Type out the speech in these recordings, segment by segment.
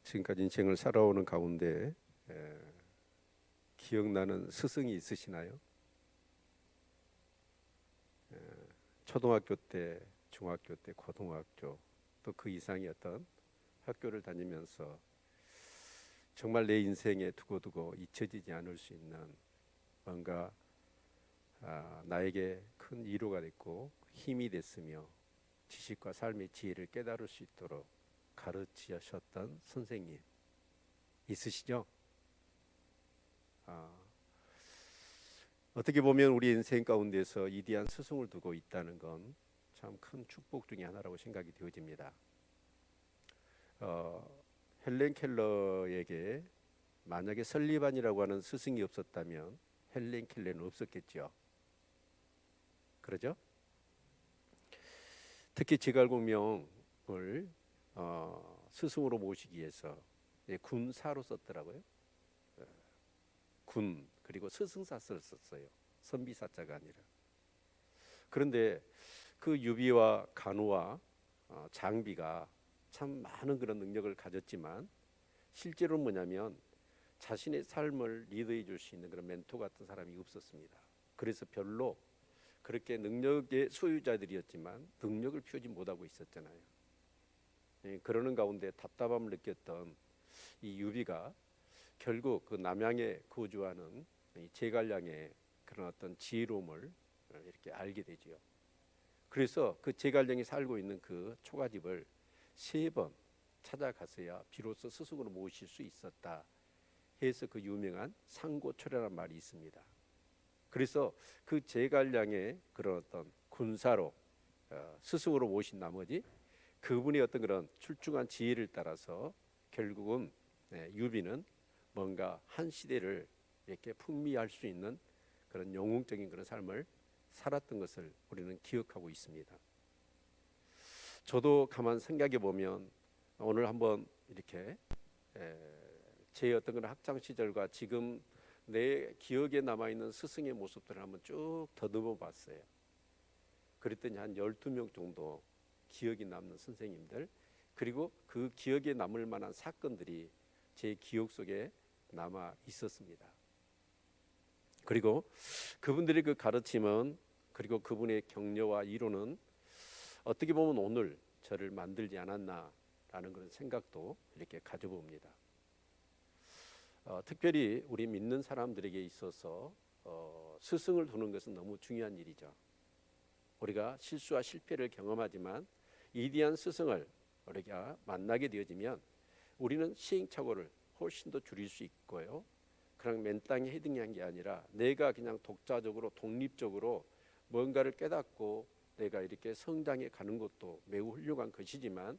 지금까지 인생을 살아오는 가운데 기억나는 스승이 있으시나요? 초등학교 때, 중학교 때, 고등학교 또 그 이상의 어떤 학교를 다니면서 정말 내 인생에 두고두고 잊혀지지 않을 수 있는 뭔가 나에게 큰 위로가 됐고 힘이 됐으며 지식과 삶의 지혜를 깨달을 수 있도록 가르치셨던 선생님 있으시죠? 어떻게 보면 우리 인생 가운데서 위대한 스승을 두고 있다는 건 참 큰 축복 중에 하나라고 생각이 되어집니다. 헬렌 켈러에게 만약에 설리반이라고 하는 스승이 없었다면 헬렌 켈러는 없었겠죠. 그러죠? 특히 제갈공명을 스승으로 모시기 위해서 군사로 썼더라고요. 군 그리고 스승사를 썼어요. 선비사자가 아니라. 그런데 그 유비와 간우와 장비가 참 많은 그런 능력을 가졌지만 실제로는 뭐냐면 자신의 삶을 리드해 줄 수 있는 그런 멘토 같은 사람이 없었습니다. 그래서 별로 그렇게 능력의 소유자들이었지만 능력을 피우지 못하고 있었잖아요. 그러는 가운데 답답함을 느꼈던 이 유비가 결국 그 남양에 거주하는 이 제갈량의 그런 어떤 지혜로움을 이렇게 알게 되지요. 그래서 그 제갈량이 살고 있는 그 초가집을 3번 찾아가서야 비로소 스승으로 모실 수 있었다 해서 그 유명한 상고초려라는 말이 있습니다. 그래서 그 제갈량의 그런 어떤 군사로 스승으로 모신 나머지 그분의 어떤 그런 출중한 지혜를 따라서 결국은 유비는 뭔가 한 시대를 이렇게 풍미할 수 있는 그런 영웅적인 그런 삶을 살았던 것을 우리는 기억하고 있습니다. 저도 가만 생각해 보면 오늘 한번 이렇게 제 어떤 그런 학창 시절과 지금 내 기억에 남아 있는 스승의 모습들을 한번 쭉 더듬어 봤어요. 그랬더니 한 12명 정도 기억이 남는 선생님들, 그리고 그 기억에 남을 만한 사건들이 제 기억 속에 남아 있었습니다. 그리고 그분들의 그 가르침은, 그리고 그분의 격려와 위로는 어떻게 보면 오늘 저를 만들지 않았나라는 그런 생각도 이렇게 가져봅니다. 특별히 우리 믿는 사람들에게 있어서 스승을 두는 것은 너무 중요한 일이죠. 우리가 실수와 실패를 경험하지만 위대한 스승을 우리가 만나게 되어지면 우리는 시행착오를 훨씬 더 줄일 수 있고요. 그냥 맨땅에 헤딩한 게 아니라 내가 그냥 독자적으로 독립적으로 뭔가를 깨닫고 내가 이렇게 성장해 가는 것도 매우 훌륭한 것이지만,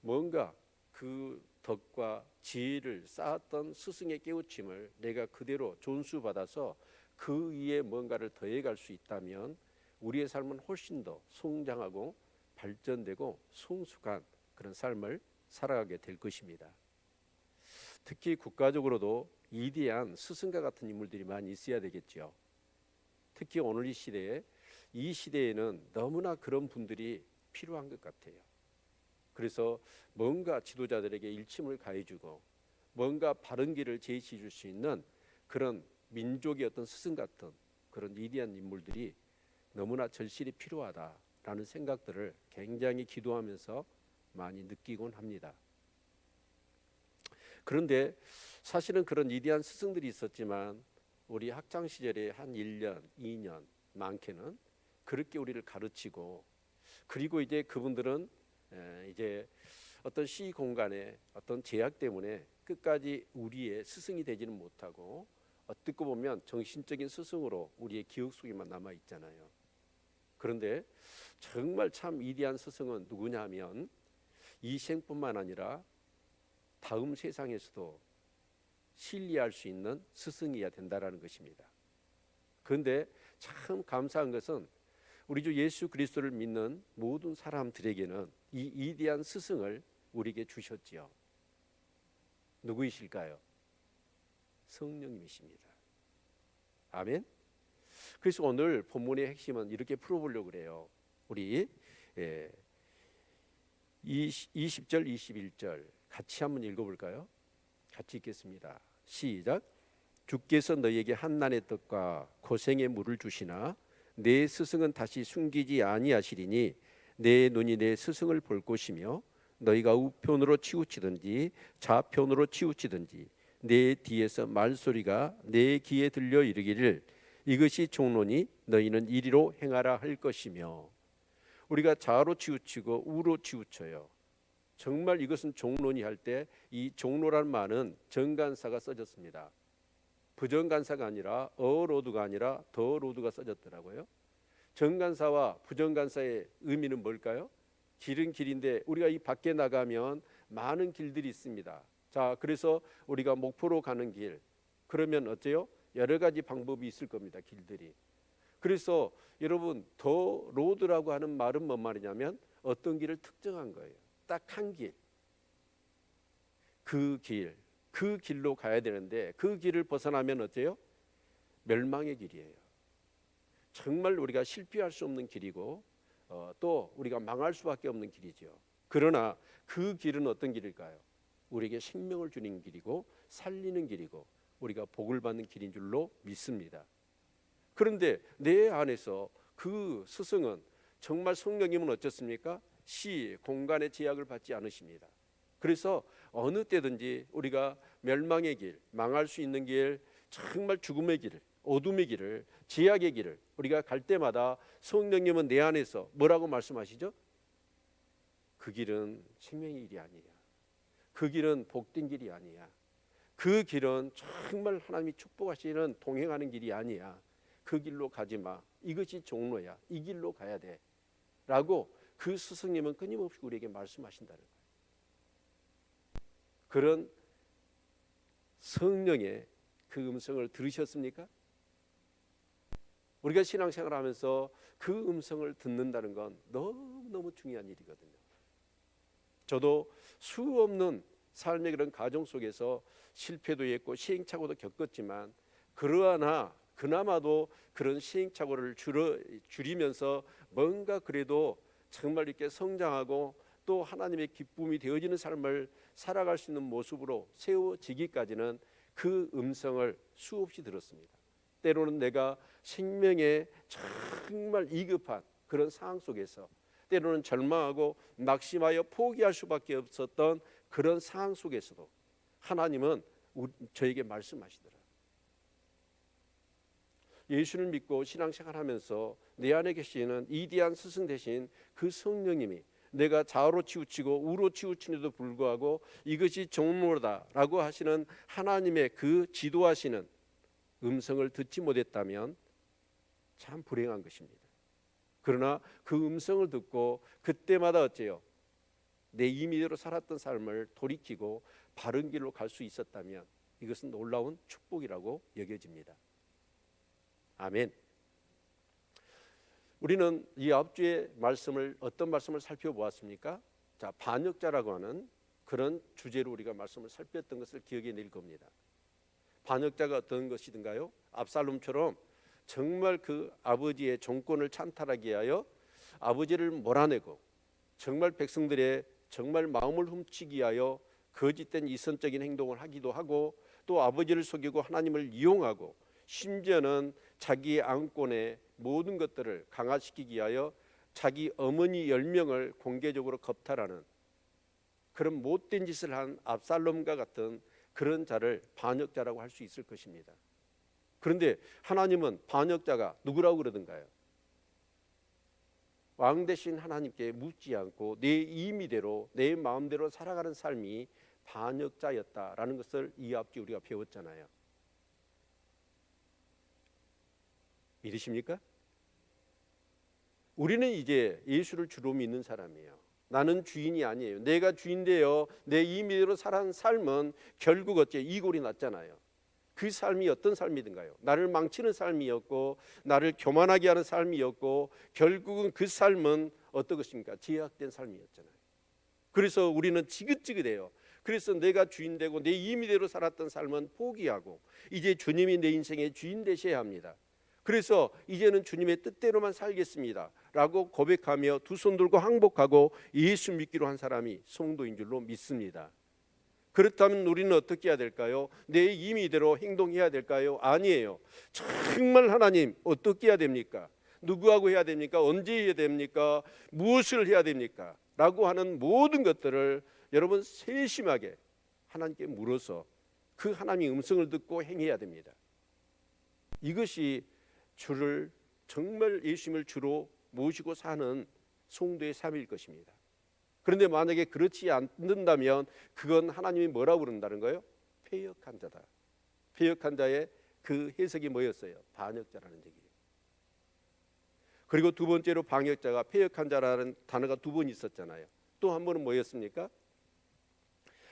뭔가 그 덕과 지혜를 쌓았던 스승의 깨우침을 내가 그대로 존수받아서 그 위에 뭔가를 더해갈 수 있다면 우리의 삶은 훨씬 더 성장하고 발전되고 성숙한 그런 삶을 살아가게 될 것입니다. 특히 국가적으로도 위대한 스승과 같은 인물들이 많이 있어야 되겠죠. 특히 오늘 이 시대에는 너무나 그런 분들이 필요한 것 같아요. 그래서 뭔가 지도자들에게 일침을 가해주고 뭔가 바른 길을 제시해 줄 수 있는 그런 민족의 어떤 스승 같은 그런 위대한 인물들이 너무나 절실히 필요하다라는 생각들을 굉장히 기도하면서 많이 느끼곤 합니다. 그런데 사실은 그런 위대한 스승들이 있었지만 우리 학창 시절에 한 1년, 2년 많게는 그렇게 우리를 가르치고, 그리고 이제 그분들은 이제 어떤 시 공간의 어떤 제약 때문에 끝까지 우리의 스승이 되지는 못하고 어떻게 보면 정신적인 스승으로 우리의 기억 속에만 남아 있잖아요. 그런데 정말 참 위대한 스승은 누구냐 하면 이 생뿐만 아니라 다음 세상에서도 신뢰할 수 있는 스승이어야 된다라는 것입니다. 그런데 참 감사한 것은 우리 주 예수 그리스도를 믿는 모든 사람들에게는 이 위대한 스승을 우리에게 주셨지요. 누구이실까요? 성령님이십니다. 아멘. 그래서 오늘 본문의 핵심은 이렇게 풀어보려고 그래요. 우리 20절 21절 같이 한번 읽어볼까요? 같이 읽겠습니다. 시작. 주께서 너희에게 한난의 떡과 고생의 물을 주시나 내 스승은 다시 숨기지 아니하시리니 내 눈이 내 스승을 볼 것이며 너희가 우편으로 치우치든지 좌편으로 치우치든지 내 뒤에서 말소리가 내 귀에 들려 이르기를 이것이 종로니 너희는 이리로 행하라 할 것이며. 우리가 좌로 치우치고 우로 치우쳐요. 정말 이것은 종로니 할 때 이 종로란 말은 정간사가 써졌습니다. 부정간사가 아니라 어로드가 아니라 더로드가 써졌더라고요. 정간사와 부정간사의 의미는 뭘까요? 길은 길인데 우리가 이 밖에 나가면 많은 길들이 있습니다. 자, 그래서 우리가 목포로 가는 길, 그러면 어때요? 여러 가지 방법이 있을 겁니다. 길들이. 그래서 여러분 더 로드라고 하는 말은 뭔 말이냐면 어떤 길을 특정한 거예요. 딱 한 길. 그 길로 가야 되는데 그 길을 벗어나면 어때요? 멸망의 길이에요. 정말 우리가 실패할 수 없는 길이고 또 우리가 망할 수밖에 없는 길이죠. 그러나 그 길은 어떤 길일까요? 우리에게 생명을 주는 길이고 살리는 길이고 우리가 복을 받는 길인 줄로 믿습니다. 그런데 내 안에서 그 스승은 정말 성령님은 어떻습니까? 시, 공간의 제약을 받지 않으십니다. 그래서 어느 때든지 우리가 멸망의 길, 망할 수 있는 길, 정말 죽음의 길을, 어둠의 길을, 제약의 길을 우리가 갈 때마다 성령님은 내 안에서 뭐라고 말씀하시죠? 그 길은 생명의 길이 아니야. 그 길은 복된 길이 아니야. 그 길은 정말 하나님이 축복하시는 동행하는 길이 아니야. 그 길로 가지 마. 이것이 종로야. 이 길로 가야 돼. 라고 그 스승님은 끊임없이 우리에게 말씀하신다는 거예요. 그런 성령의 그 음성을 들으셨습니까? 우리가 신앙생활을 하면서 그 음성을 듣는다는 건 너무너무 중요한 일이거든요. 저도 수없는 삶의 그런 가정 속에서 실패도 했고 시행착오도 겪었지만 그러나 그나마도 그런 시행착오를 줄이면서 뭔가 그래도 정말 이렇게 성장하고 또 하나님의 기쁨이 되어지는 삶을 살아갈 수 있는 모습으로 세워지기까지는 그 음성을 수없이 들었습니다. 때로는 내가 생명에 정말 이급한 그런 상황 속에서 때로는 절망하고 낙심하여 포기할 수밖에 없었던 그런 상황 속에서도 하나님은 저에게 말씀하시더라. 예수를 믿고 신앙생활하면서 내 안에 계시는 위대한 스승 되신 그 성령님이 내가 좌우로 치우치고 우로 치우치는데도 불구하고 이것이 종로다라고 하시는 하나님의 그 지도하시는 음성을 듣지 못했다면 참 불행한 것입니다. 그러나 그 음성을 듣고 그때마다 어째요? 내 임의대로 살았던 삶을 돌이키고 바른 길로 갈 수 있었다면 이것은 놀라운 축복이라고 여겨집니다. 아멘. 우리는 이 앞주의 말씀을 어떤 말씀을 살펴보았습니까? 자, 반역자라고 하는 그런 주제로 우리가 말씀을 살폈던 것을 기억해낼 겁니다. 반역자가 어떤 것이든가요? 압살롬처럼 정말 그 아버지의 정권을 찬탈하기 위하여 아버지를 몰아내고 정말 백성들의 정말 마음을 훔치기 위하여 거짓된 이선적인 행동을 하기도 하고 또 아버지를 속이고 하나님을 이용하고 심지어는 자기의 안건의 모든 것들을 강화시키기 위하여 자기 어머니 10명을 공개적으로 겁탈하는 그런 못된 짓을 한 압살롬과 같은 그런 자를 반역자라고 할 수 있을 것입니다. 그런데 하나님은 반역자가 누구라고 그러던가요? 왕 대신 하나님께 묻지 않고 내 임의대로 내 마음대로 살아가는 삶이 반역자였다라는 것을 이 앞뒤 우리가 배웠잖아요. 믿으십니까? 우리는 이제 예수를 주로 믿는 사람이에요. 나는 주인이 아니에요. 내가 주인되어 내 임의대로 살아가는 삶은 결국 어째 이골이 났잖아요. 그 삶이 어떤 삶이든가요? 나를 망치는 삶이었고 나를 교만하게 하는 삶이었고 결국은 그 삶은 어떤 것입니까? 제약된 삶이었잖아요. 그래서 우리는 지긋지긋해요. 그래서 내가 주인 되고 내 임의대로 살았던 삶은 포기하고 이제 주님이 내 인생의 주인 되셔야 합니다. 그래서 이제는 주님의 뜻대로만 살겠습니다 라고 고백하며 두 손 들고 항복하고 예수 믿기로 한 사람이 성도인 줄로 믿습니다. 그렇다면 우리는 어떻게 해야 될까요? 내 임의대로 행동해야 될까요? 아니에요. 정말 하나님 어떻게 해야 됩니까? 누구하고 해야 됩니까? 언제 해야 됩니까? 무엇을 해야 됩니까? 라고 하는 모든 것들을 여러분 세심하게 하나님께 물어서 그 하나님의 음성을 듣고 행해야 됩니다. 이것이 주를 정말 예수님을 주로 모시고 사는 성도의 삶일 것입니다. 그런데 만약에 그렇지 않는다면 그건 하나님이 뭐라고 부른다는 거예요? 패역한 자다. 패역한 자의 그 해석이 뭐였어요? 반역자라는 얘기예요. 그리고 두 번째로 반역자가 패역한 자라는 단어가 두 번 있었잖아요. 또 한 번은 뭐였습니까?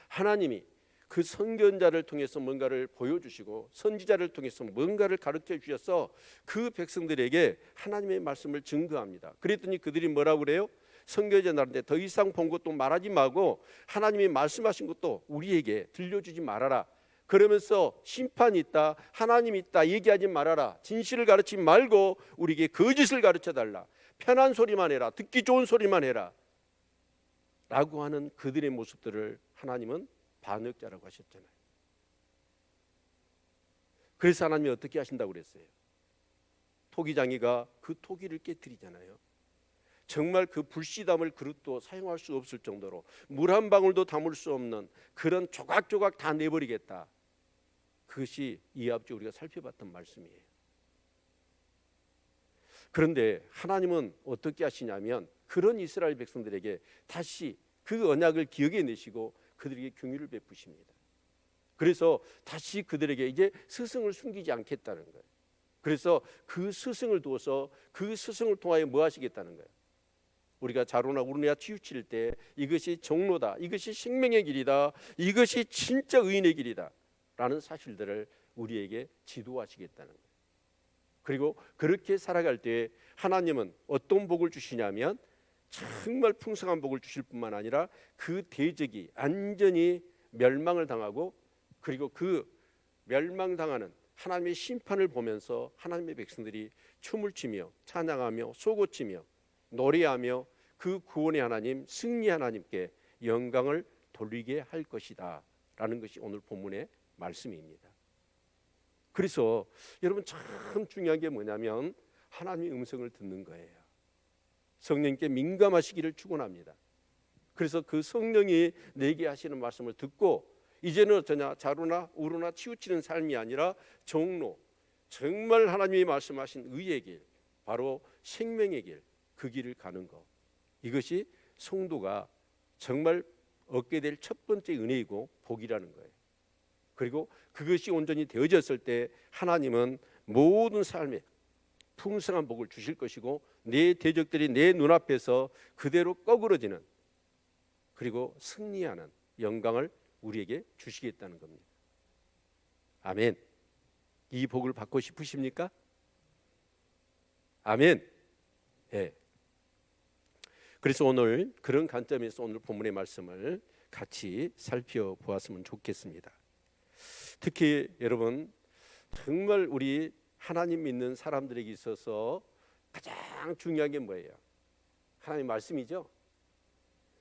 하나님이 그 선견자를 통해서 뭔가를 보여주시고 선지자를 통해서 뭔가를 가르쳐 주셔서 그 백성들에게 하나님의 말씀을 증거합니다. 그랬더니 그들이 뭐라고 그래요? 선교제자한테 더 이상 본 것도 말하지 말고 하나님이 말씀하신 것도 우리에게 들려주지 말아라. 그러면서 심판이 있다, 하나님이 있다 얘기하지 말아라. 진실을 가르치지 말고 우리에게 거짓을 가르쳐달라. 편한 소리만 해라. 듣기 좋은 소리만 해라. 라고 하는 그들의 모습들을 하나님은 반역자라고 하셨잖아요. 그래서 하나님이 어떻게 하신다고 그랬어요? 토기장이가 그 토기를 깨뜨리잖아요. 정말 그 불씨 담을 그릇도 사용할 수 없을 정도로 물 한 방울도 담을 수 없는 그런 조각조각 다 내버리겠다. 그것이 이 앞에 우리가 살펴봤던 말씀이에요. 그런데 하나님은 어떻게 하시냐면 그런 이스라엘 백성들에게 다시 그 언약을 기억해 내시고 그들에게 긍휼을 베푸십니다. 그래서 다시 그들에게 이제 스승을 숨기지 않겠다는 거예요. 그래서 그 스승을 두어서 그 스승을 통하여 뭐 하시겠다는 거예요? 우리가 자로나 우르나 치우칠 때 이것이 정로다, 이것이 생명의 길이다, 이것이 진짜 의인의 길이다 라는 사실들을 우리에게 지도하시겠다는 거예요. 그리고 그렇게 살아갈 때 하나님은 어떤 복을 주시냐면 정말 풍성한 복을 주실 뿐만 아니라 그 대적이 완전히 멸망을 당하고 그리고 그 멸망당하는 하나님의 심판을 보면서 하나님의 백성들이 춤을 추며 찬양하며 쏘고치며 노래하며 그 구원의 하나님, 승리 하나님께 영광을 돌리게 할 것이다 라는 것이 오늘 본문의 말씀입니다. 그래서 여러분 참 중요한 게 뭐냐면 하나님의 음성을 듣는 거예요. 성령님께 민감하시기를 축원합니다. 그래서 그 성령이 내게 하시는 말씀을 듣고 이제는 어떠냐, 자루나 우루나 치우치는 삶이 아니라 정로, 정말 하나님이 말씀하신 의의 길, 바로 생명의 길, 그 길을 가는 것, 이것이 성도가 정말 얻게 될 첫 번째 은혜이고 복이라는 거예요. 그리고 그것이 온전히 되어졌을 때 하나님은 모든 삶에 풍성한 복을 주실 것이고 내 대적들이 내 눈앞에서 그대로 꺼그러지는 그리고 승리하는 영광을 우리에게 주시겠다는 겁니다. 아멘. 이 복을 받고 싶으십니까? 아멘. 예. 그래서 오늘 그런 관점에서 오늘 본문의 말씀을 같이 살펴보았으면 좋겠습니다. 특히 여러분 정말 우리 하나님 믿는 사람들에게 있어서 가장 중요한 게 뭐예요? 하나님 말씀이죠.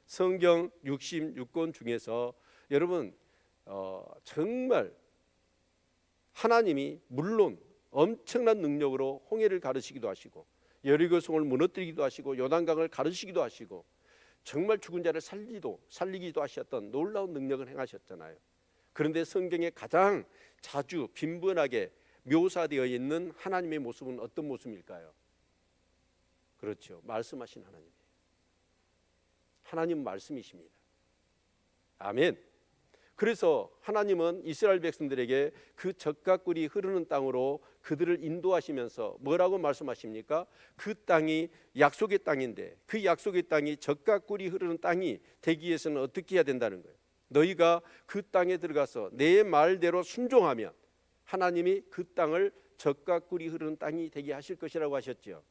성경 66권 중에서 여러분 정말 하나님이 물론 엄청난 능력으로 홍해를 가르시기도 하시고 여리고 성을 무너뜨리기도 하시고 요단강을 가르시기도 하시고 정말 죽은 자를 살리기도 하셨던 놀라운 능력을 행하셨잖아요. 그런데 성경에 가장 자주 빈번하게 묘사되어 있는 하나님의 모습은 어떤 모습일까요? 그렇죠. 말씀하신 하나님이에요. 하나님 말씀이십니다. 아멘. 그래서 하나님은 이스라엘 백성들에게 그 젖과 꿀이 흐르는 땅으로 그들을 인도하시면서 뭐라고 말씀하십니까? 그 땅이 약속의 땅인데 그 약속의 땅이 젖과 꿀이 흐르는 땅이 되기 위해서는 어떻게 해야 된다는 거예요? 너희가 그 땅에 들어가서 내 말대로 순종하면 하나님이 그 땅을 젖과 꿀이 흐르는 땅이 되게 하실 것이라고 하셨죠.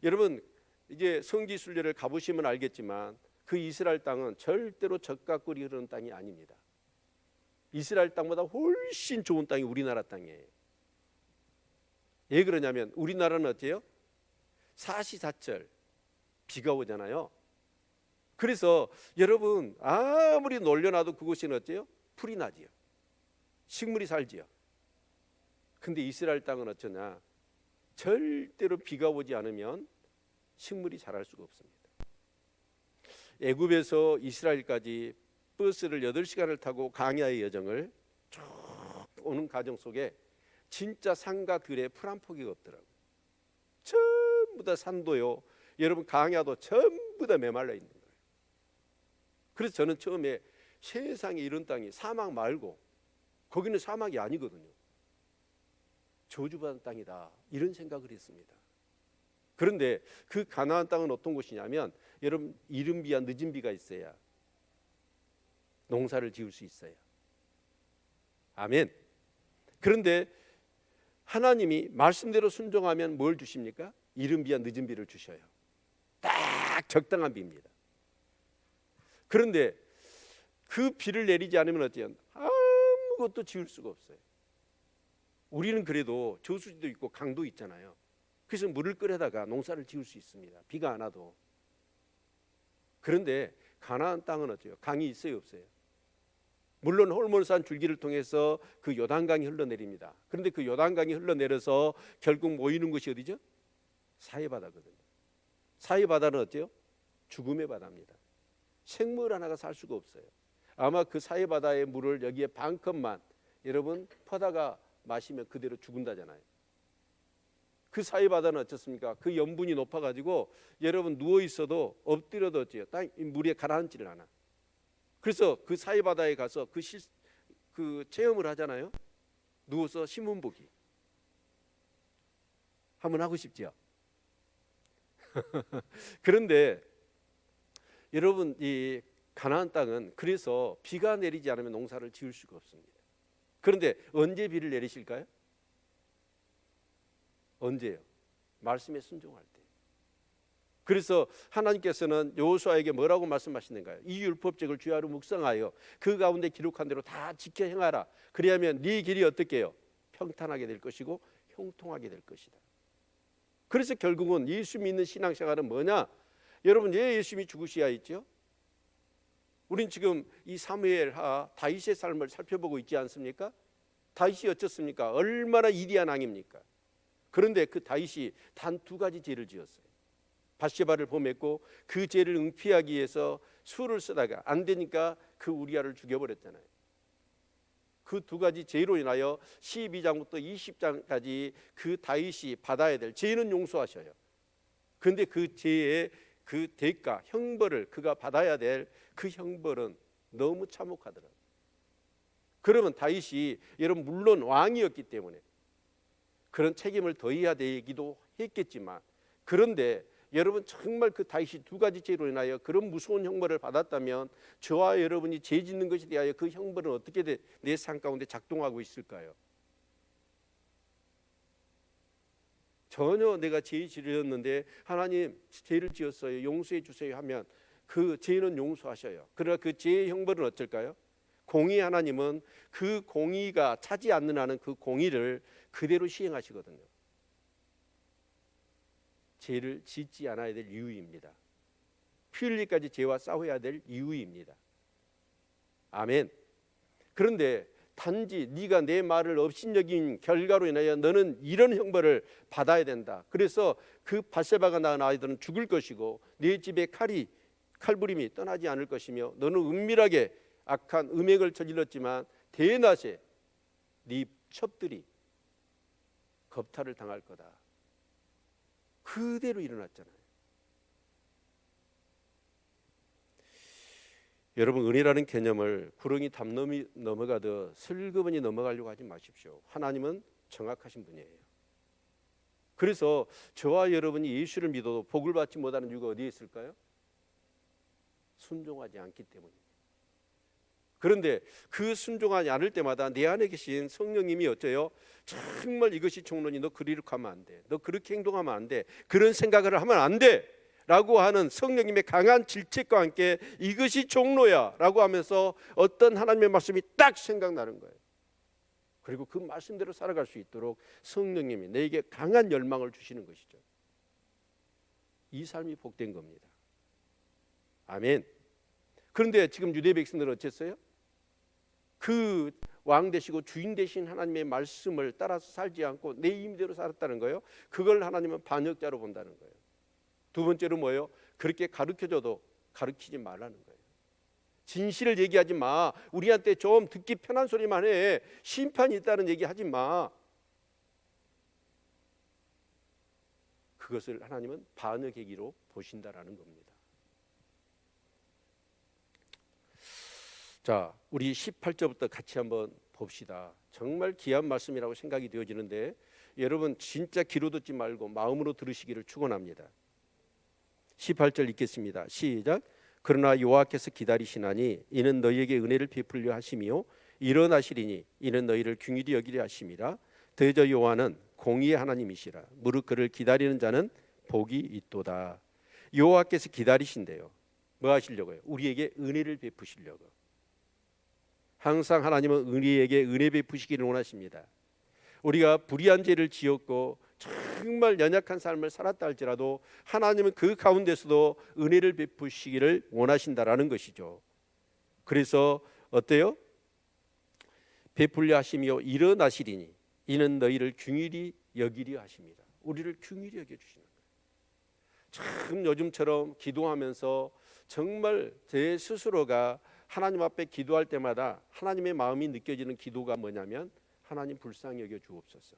여러분 이제 성지순례를 가보시면 알겠지만 그 이스라엘 땅은 절대로 젖과 꿀이 흐르는 땅이 아닙니다. 이스라엘 땅보다 훨씬 좋은 땅이 우리나라 땅이에요. 왜 그러냐면 우리나라는 어때요? 사시사철 비가 오잖아요. 그래서 여러분 아무리 놀려놔도 그곳에는 어때요? 풀이 나지요. 식물이 살지요. 근데 이스라엘 땅은 어쩌냐? 절대로 비가 오지 않으면 식물이 자랄 수가 없습니다. 애굽에서 이스라엘까지 버스를 8시간을 타고 광야의 여정을 쭉 오는 과정 속에 진짜 산과 들에 풀 한 포기가 없더라고요. 전부 다 산도요, 여러분 광야도 전부 다 메말라 있는 거예요. 그래서 저는 처음에 세상에 이런 땅이 사막 말고, 거기는 사막이 아니거든요, 저주받은 땅이다, 이런 생각을 했습니다. 그런데 그 가나안 땅은 어떤 곳이냐면, 여러분 이른 비와 늦은 비가 있어야 농사를 지을 수 있어요. 아멘. 그런데 하나님이 말씀대로 순종하면 뭘 주십니까? 이른 비와 늦은 비를 주셔요. 딱 적당한 비입니다. 그런데 그 비를 내리지 않으면 어때요? 아무것도 지을 수가 없어요. 우리는 그래도 저수지도 있고 강도 있잖아요. 그래서 물을 끓여다가 농사를 지을 수 있습니다, 비가 안 와도. 그런데 가나안 땅은 어때요? 강이 있어요, 없어요? 물론 홀몬산 줄기를 통해서 그 요단강이 흘러내립니다. 그런데 그 요단강이 흘러내려서 결국 모이는 곳이 어디죠? 사해바다거든요. 사해바다는 어때요? 죽음의 바다입니다. 생물 하나가 살 수가 없어요. 아마 그 사해바다의 물을 여기에 반 컵만 여러분 퍼다가 마시면 그대로 죽는다잖아요. 그 사해바다는 어떻습니까? 그 염분이 높아가지고 여러분 누워 있어도 엎드려도 어때요? 땅 물에 가라앉지를 않아. 그래서 그 사해바다에 가서 그 체험을 하잖아요. 누워서 신문 보기 한번 하고 싶지요. 그런데 여러분 이 가나안 땅은 그래서 비가 내리지 않으면 농사를 지을 수가 없습니다. 그런데 언제 비를 내리실까요? 언제요? 말씀에 순종할 때. 그래서 하나님께서는 여호수아에게 뭐라고 말씀하시는가요? 이 율법책을 주야로 묵상하여 그 가운데 기록한 대로 다 지켜 행하라. 그리하면 네 길이 어떻게 해요? 평탄하게 될 것이고 형통하게 될 것이다. 그래서 결국은 예수 믿는 신앙생활은 뭐냐? 여러분 왜 예수님이 죽으셔야 있죠? 우린 지금 이 사무엘하 다윗의 삶을 살펴보고 있지 않습니까? 다윗이 어쩌습니까? 얼마나 위대한 왕입니까? 그런데 그 다윗이 단 2가지 죄를 지었어요. 밧세바를 범했고 그 죄를 응피하기 위해서 수를 쓰다가 안 되니까 그 우리아를 죽여버렸잖아요. 그 2가지 죄로 인하여 12장부터 20장까지 그 다윗이 받아야 될 죄는 용서하셔요. 그런데 그 죄의 그 대가, 형벌을 그가 받아야 될 그 형벌은 너무 참혹하더라고요. 그러면 다윗이 여러분 물론 왕이었기 때문에 그런 책임을 져야 되기도 했겠지만, 그런데 여러분 정말 그 다윗이 2가지 죄로 인하여 그런 무서운 형벌을 받았다면 저와 여러분이 죄 짓는 것에 대하여 그 형벌은 어떻게 내 삶 가운데 작동하고 있을까요? 전혀 내가 죄 지었는데 하나님 죄를 지었어요, 용서해 주세요 하면 그 죄는 용서하셔요. 그러나 그 죄의 형벌은 어떨까요? 공의 하나님은 그 공의가 차지 않는 한은 그 공의를 그대로 시행하시거든요. 죄를 짓지 않아야 될 이유입니다. 피 흘리기까지 죄와 싸워야 될 이유입니다. 아멘. 그런데 단지 네가 내 말을 업신여긴 결과로 인하여 너는 이런 형벌을 받아야 된다. 그래서 그 밧세바가 낳은 아이들은 죽을 것이고 네 집에 칼부림이 떠나지 않을 것이며 너는 은밀하게 악한 음행을 저질렀지만 대낮에 네 첩들이 겁탈을 당할 거다. 그대로 일어났잖아요. 여러분 은혜라는 개념을 구렁이 담 넘어가듯 슬그머니 넘어가려고 하지 마십시오. 하나님은 정확하신 분이에요. 그래서 저와 여러분이 예수를 믿어도 복을 받지 못하는 이유가 어디에 있을까요? 순종하지 않기 때문입니다. 그런데 그 순종하지 않을 때마다 내 안에 계신 성령님이 어째요? 정말 이것이 종론이 너 그리로 가면 안 돼, 너 그렇게 행동하면 안 돼, 그런 생각을 하면 안 돼 라고 하는 성령님의 강한 질책과 함께 이것이 종로야 라고 하면서 어떤 하나님의 말씀이 딱 생각나는 거예요. 그리고 그 말씀대로 살아갈 수 있도록 성령님이 내게 강한 열망을 주시는 것이죠. 이 삶이 복된 겁니다. 아멘. 그런데 지금 유대 백성들은 어쨌어요? 그 왕 되시고 주인 되신 하나님의 말씀을 따라서 살지 않고 내 임대로 살았다는 거예요. 그걸 하나님은 반역자로 본다는 거예요. 두 번째로 뭐예요? 그렇게 가르쳐줘도 가르치지 말라는 거예요. 진실을 얘기하지 마. 우리한테 좀 듣기 편한 소리만 해. 심판이 있다는 얘기 하지 마. 그것을 하나님은 반역의 기로 보신다라는 겁니다. 자, 우리 18절부터 같이 한번 봅시다. 정말 귀한 말씀이라고 생각이 되어지는데 여러분 진짜 귀로 듣지 말고 마음으로 들으시기를 축원합니다. 18절 읽겠습니다. 시작. 그러나 여호와께서 기다리시나니 이는 너희에게 은혜를 베풀려 하심이요 일어나시리니 이는 너희를 긍휼히 여기려 하심이라. 대저 여호와는 공의의 하나님이시라. 무릇 그를 기다리는 자는 복이 있도다. 여호와께서 기다리신대요. 뭐 하시려고요? 우리에게 은혜를 베푸시려고. 항상 하나님은 우리에게 은혜 베푸시기를 원하십니다. 우리가 불의한 죄를 지었고 정말 연약한 삶을 살았다 할지라도 하나님은 그 가운데서도 은혜를 베푸시기를 원하신다라는 것이죠. 그래서 어때요? 베풀려 하시며 일어나시리니 이는 너희를 긍휼히 여기려 하십니다. 우리를 긍휼히 여겨주시는 거예요. 참 요즘처럼 기도하면서 정말 제 스스로가 하나님 앞에 기도할 때마다 하나님의 마음이 느껴지는 기도가 뭐냐면 하나님 불쌍히 여겨 주옵소서.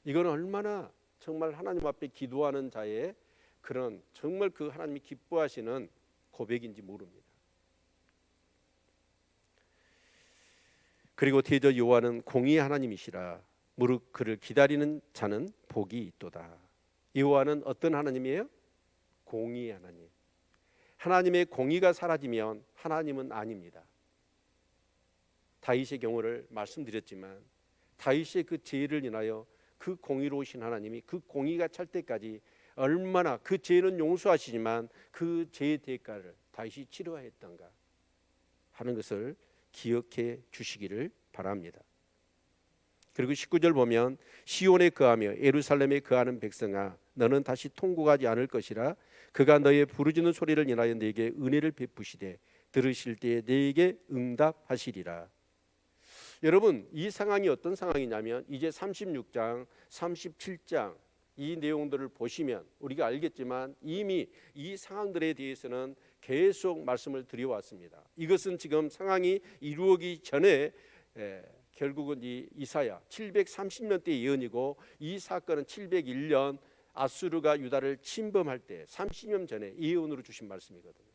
이건 얼마나 정말 하나님 앞에 기도하는 자의 그런 정말 그 하나님이 기뻐하시는 고백인지 모릅니다. 그리고 대저 여호와는 공의의 하나님이시라. 무릇 그를 기다리는 자는 복이 있도다. 여호와는 어떤 하나님이에요? 공의의 하나님. 하나님의 공의가 사라지면 하나님은 아닙니다. 다윗의 경우를 말씀드렸지만 다윗의 그 죄를 인하여 그 공의로우신 하나님이 그 공의가 찰 때까지 얼마나 그 죄는 용서하시지만 그 죄의 대가를 다윗이 치러야 했던가 하는 것을 기억해 주시기를 바랍니다. 그리고 19절 보면 시온에 거하며 예루살렘에 거하는 백성아 너는 다시 통곡하지 않을 것이라. 그가 너의 부르짖는 소리를 인하여 너에게 은혜를 베푸시되 들으실 때에 너에게 응답하시리라. 여러분 이 상황이 어떤 상황이냐면 이제 36장 37장 이 내용들을 보시면 우리가 알겠지만 이미 이 상황들에 대해서는 계속 말씀을 드려왔습니다. 이것은 지금 상황이 이루어지기 전에 결국은 이 이사야 730년 때 예언이고 이 사건은 701년 아수르가 유다를 침범할 때 30년 전에 예언으로 주신 말씀이거든요.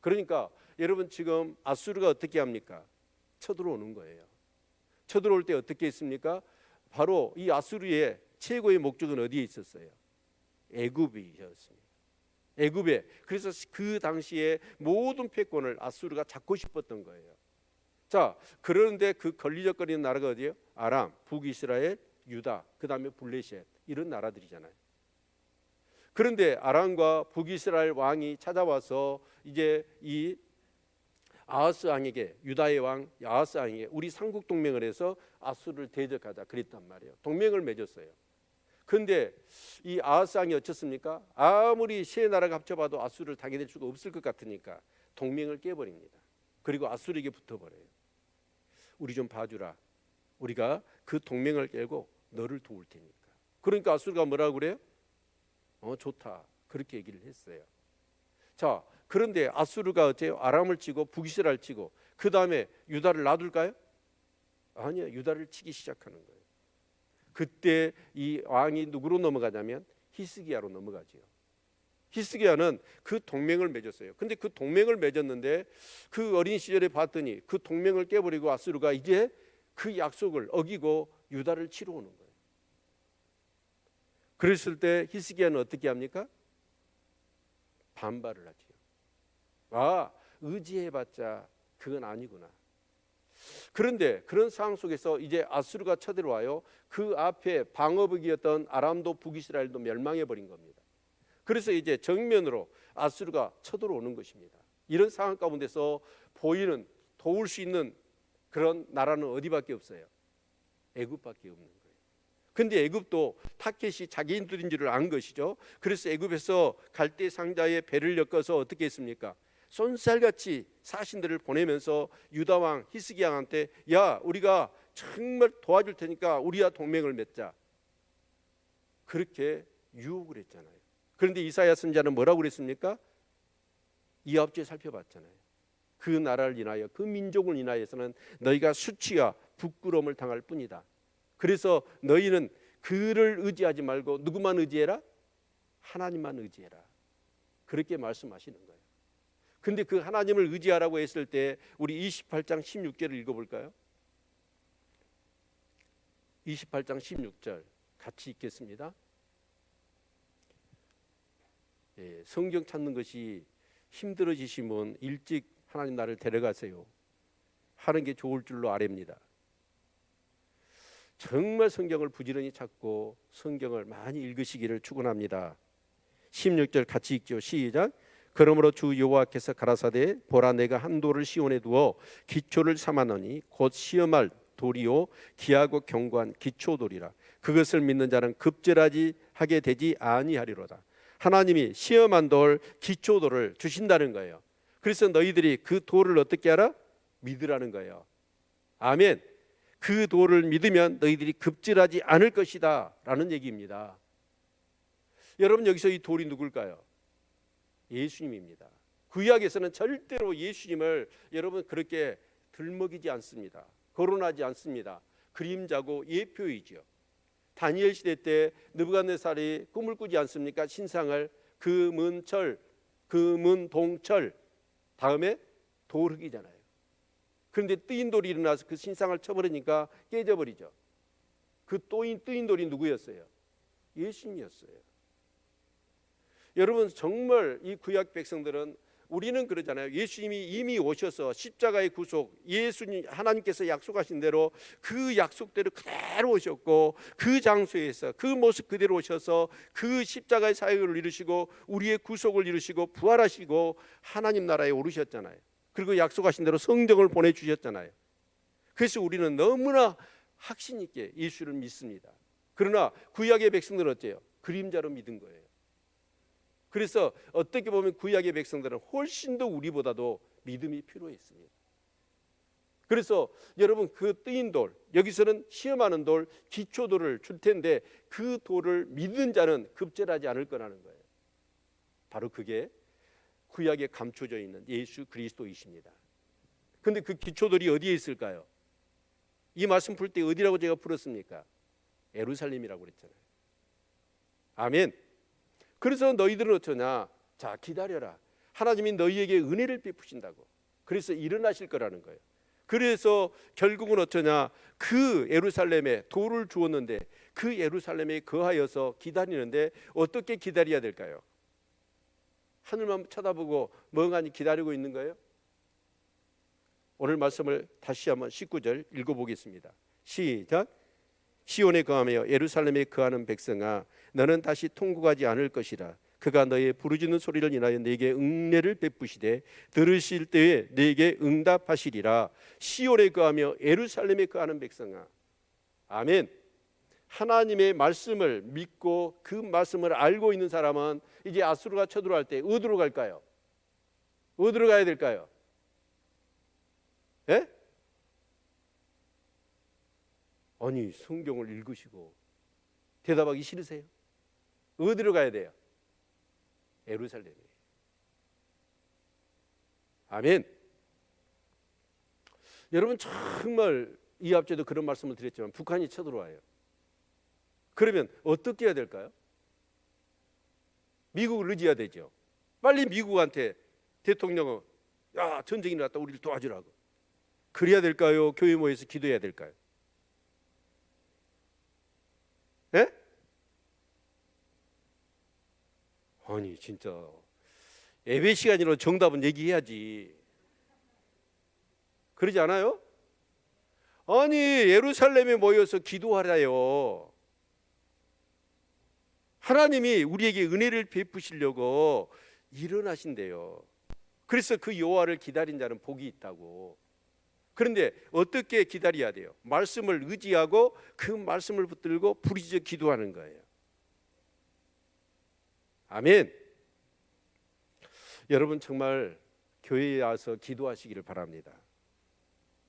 그러니까 여러분 지금 아수르가 어떻게 합니까? 쳐들어오는 거예요. 쳐들어올 때 어떻게 했습니까? 바로 이 아수르의 최고의 목적은 어디에 있었어요? 애굽이었습니다. 애굽에. 그래서 그 당시에 모든 패권을 아수르가 잡고 싶었던 거예요. 자, 그런데 그 걸리적거리는 나라가 어디예요? 아람, 북이스라엘, 유다, 그 다음에 블레셋 이런 나라들이잖아요. 그런데 아람과 북이스라엘 왕이 찾아와서 이제 이 아하스 왕에게 유다의 왕 아하스 왕에게 우리 삼국 동맹을 해서 아수르를 대적하자 그랬단 말이에요. 동맹을 맺었어요. 그런데 이 아하스 왕이 어쩌습니까? 아무리 세 나라가 합쳐봐도 아수르를 당해낼 수가 없을 것 같으니까 동맹을 깨버립니다. 그리고 아수르에게 붙어버려요. 우리 좀 봐주라. 우리가 그 동맹을 깨고 너를 도울 테니까. 그러니까 아수르가 뭐라고 그래요? 좋다. 그렇게 얘기를 했어요. 자, 그런데 아수르가 어때요? 아람을 치고 북이스라엘 치고 그 다음에 유다를 놔둘까요? 아니요. 유다를 치기 시작하는 거예요. 그때 이 왕이 누구로 넘어가냐면 히스기야로 넘어가죠. 히스기야는 그 동맹을 맺었어요. 근데 그 동맹을 맺었는데 그 어린 시절에 봤더니 그 동맹을 깨버리고 아수르가 이제 그 약속을 어기고 유다를 치러 오는 거예요. 그랬을 때 히스기야는 어떻게 합니까? 반발을 하지요. 의지해봤자 그건 아니구나. 그런데 그런 상황 속에서 이제 아수르가 쳐들어와요. 그 앞에 방어북이었던 아람도 북이스라엘도 멸망해버린 겁니다. 그래서 이제 정면으로 아수르가 쳐들어오는 것입니다. 이런 상황 가운데서 보이는 도울 수 있는 그런 나라는 어디밖에 없어요? 애굽밖에 없는 거예요. 근데 애굽도 타켓이 자기인들인 줄을 안 것이죠. 그래서 애굽에서 갈대 상자에 배를 엮어서 어떻게 했습니까? 쏜살같이 사신들을 보내면서 유다 왕 히스기야 왕한테 야, 우리가 정말 도와줄 테니까 우리와 동맹을 맺자. 그렇게 유혹을 했잖아요. 그런데 이사야 선지자는 뭐라고 그랬습니까? 이합주에 살펴봤잖아요. 그 나라를 인하여 그 민족을 인하여서는 너희가 수치와 부끄러움을 당할 뿐이다. 그래서 너희는 그를 의지하지 말고 누구만 의지해라? 하나님만 의지해라. 그렇게 말씀하시는 거예요. 근데 그 하나님을 의지하라고 했을 때 우리 28장 16절을 읽어볼까요? 28장 16절 같이 읽겠습니다. 예, 성경 찾는 것이 힘들어지시면 일찍 하나님 나를 데려가세요 하는 게 좋을 줄로 아랍니다. 정말 성경을 부지런히 찾고 성경을 많이 읽으시기를 축원합니다. 16절 같이 읽죠. 시작. 그러므로 주 여호와께서 가라사대 보라 내가 한 돌을 시온에 두어 기초를 삼아노니 곧 시험할 돌이요 기하고 견고한 기초돌이라. 그것을 믿는 자는 급절하지 하게 되지 아니하리로다. 하나님이 시험한 돌 기초돌을 주신다는 거예요. 그래서 너희들이 그 돌을 어떻게 하라? 믿으라는 거예요. 아멘. 그 돌을 믿으면 너희들이 급질하지 않을 것이다 라는 얘기입니다. 여러분 여기서 이 돌이 누굴까요? 예수님입니다. 구약에서는 절대로 예수님을 여러분 그렇게 들먹이지 않습니다. 거론하지 않습니다. 그림자고 예표이죠. 다니엘 시대 때 느부갓네살이 꿈을 꾸지 않습니까? 신상을 금은철, 금은동철 다음에 돌흙이잖아요. 그런데 뜨인 돌이 일어나서 그 신상을 쳐버리니까 깨져버리죠. 그 뜨인 돌이 누구였어요? 예수님이었어요. 여러분 정말 이 구약 백성들은 우리는 그러잖아요. 예수님이 이미 오셔서 십자가의 구속, 예수님 하나님께서 약속하신 대로 그 약속대로 그대로 오셨고 그 장소에서 그 모습 그대로 오셔서 그 십자가의 사역을 이루시고 우리의 구속을 이루시고 부활하시고 하나님 나라에 오르셨잖아요. 그리고 약속하신 대로 성령을 보내주셨잖아요. 그래서 우리는 너무나 확신 있게 예수를 믿습니다. 그러나 구약의 백성들은 어때요? 그림자로 믿은 거예요. 그래서 어떻게 보면 구약의 백성들은 훨씬 더 우리보다도 믿음이 필요했습니다. 그래서 여러분 그 뜨인 돌, 여기서는 시험하는 돌, 기초돌을 줄 텐데 그 돌을 믿는 자는 급절하지 않을 거라는 거예요. 바로 그게 구약에 감춰져 있는 예수 그리스도이십니다. 그런데 그 기초돌이 어디에 있을까요? 이 말씀 풀 때 어디라고 제가 풀었습니까? 예루살렘이라고 그랬잖아요. 아멘. 그래서 너희들은 어쩌냐? 자, 기다려라. 하나님이 너희에게 은혜를 베푸신다고. 그래서 일어나실 거라는 거예요. 그래서 결국은 어쩌냐? 그 예루살렘에 돌을 주었는데 그 예루살렘에 거하여서 기다리는데 어떻게 기다려야 될까요? 하늘만 쳐다보고 멍하니 기다리고 있는 거예요? 오늘 말씀을 다시 한번 19절 읽어보겠습니다. 시작. 시온에 거하며 예루살렘에 거하는 백성아, 너는 다시 통곡하지 않을 것이라. 그가 너의 부르짖는 소리를 인하여 네게 은혜를 베푸시되 들으실 때에 네게 응답하시리라. 시온에 거하며 예루살렘에 거하는 백성아. 아멘. 하나님의 말씀을 믿고 그 말씀을 알고 있는 사람은 이제 아수르가 쳐들어갈 때 어디로 갈까요? 어디로 가야 될까요? 예? 아니 성경을 읽으시고 대답하기 싫으세요? 어디로 가야 돼요? 예루살렘이에요. 아멘. 여러분 정말 이 앞에도 그런 말씀을 드렸지만 북한이 쳐들어와요. 그러면 어떻게 해야 될까요? 미국을 의지해야 되죠. 빨리 미국한테 대통령은 야 전쟁이 났다 우리를 도와주라고. 그래야 될까요? 교회 모여서 기도해야 될까요? 예? 아니 진짜 예배 시간이라도 정답은 얘기해야지. 그러지 않아요? 아니 예루살렘에 모여서 기도하라요. 하나님이 우리에게 은혜를 베푸시려고 일어나신대요. 그래서 그 여호와를 기다린 자는 복이 있다고. 그런데 어떻게 기다려야 돼요? 말씀을 의지하고 그 말씀을 붙들고 부르짖어 기도하는 거예요. 아멘. 여러분 정말 교회에 와서 기도하시기를 바랍니다.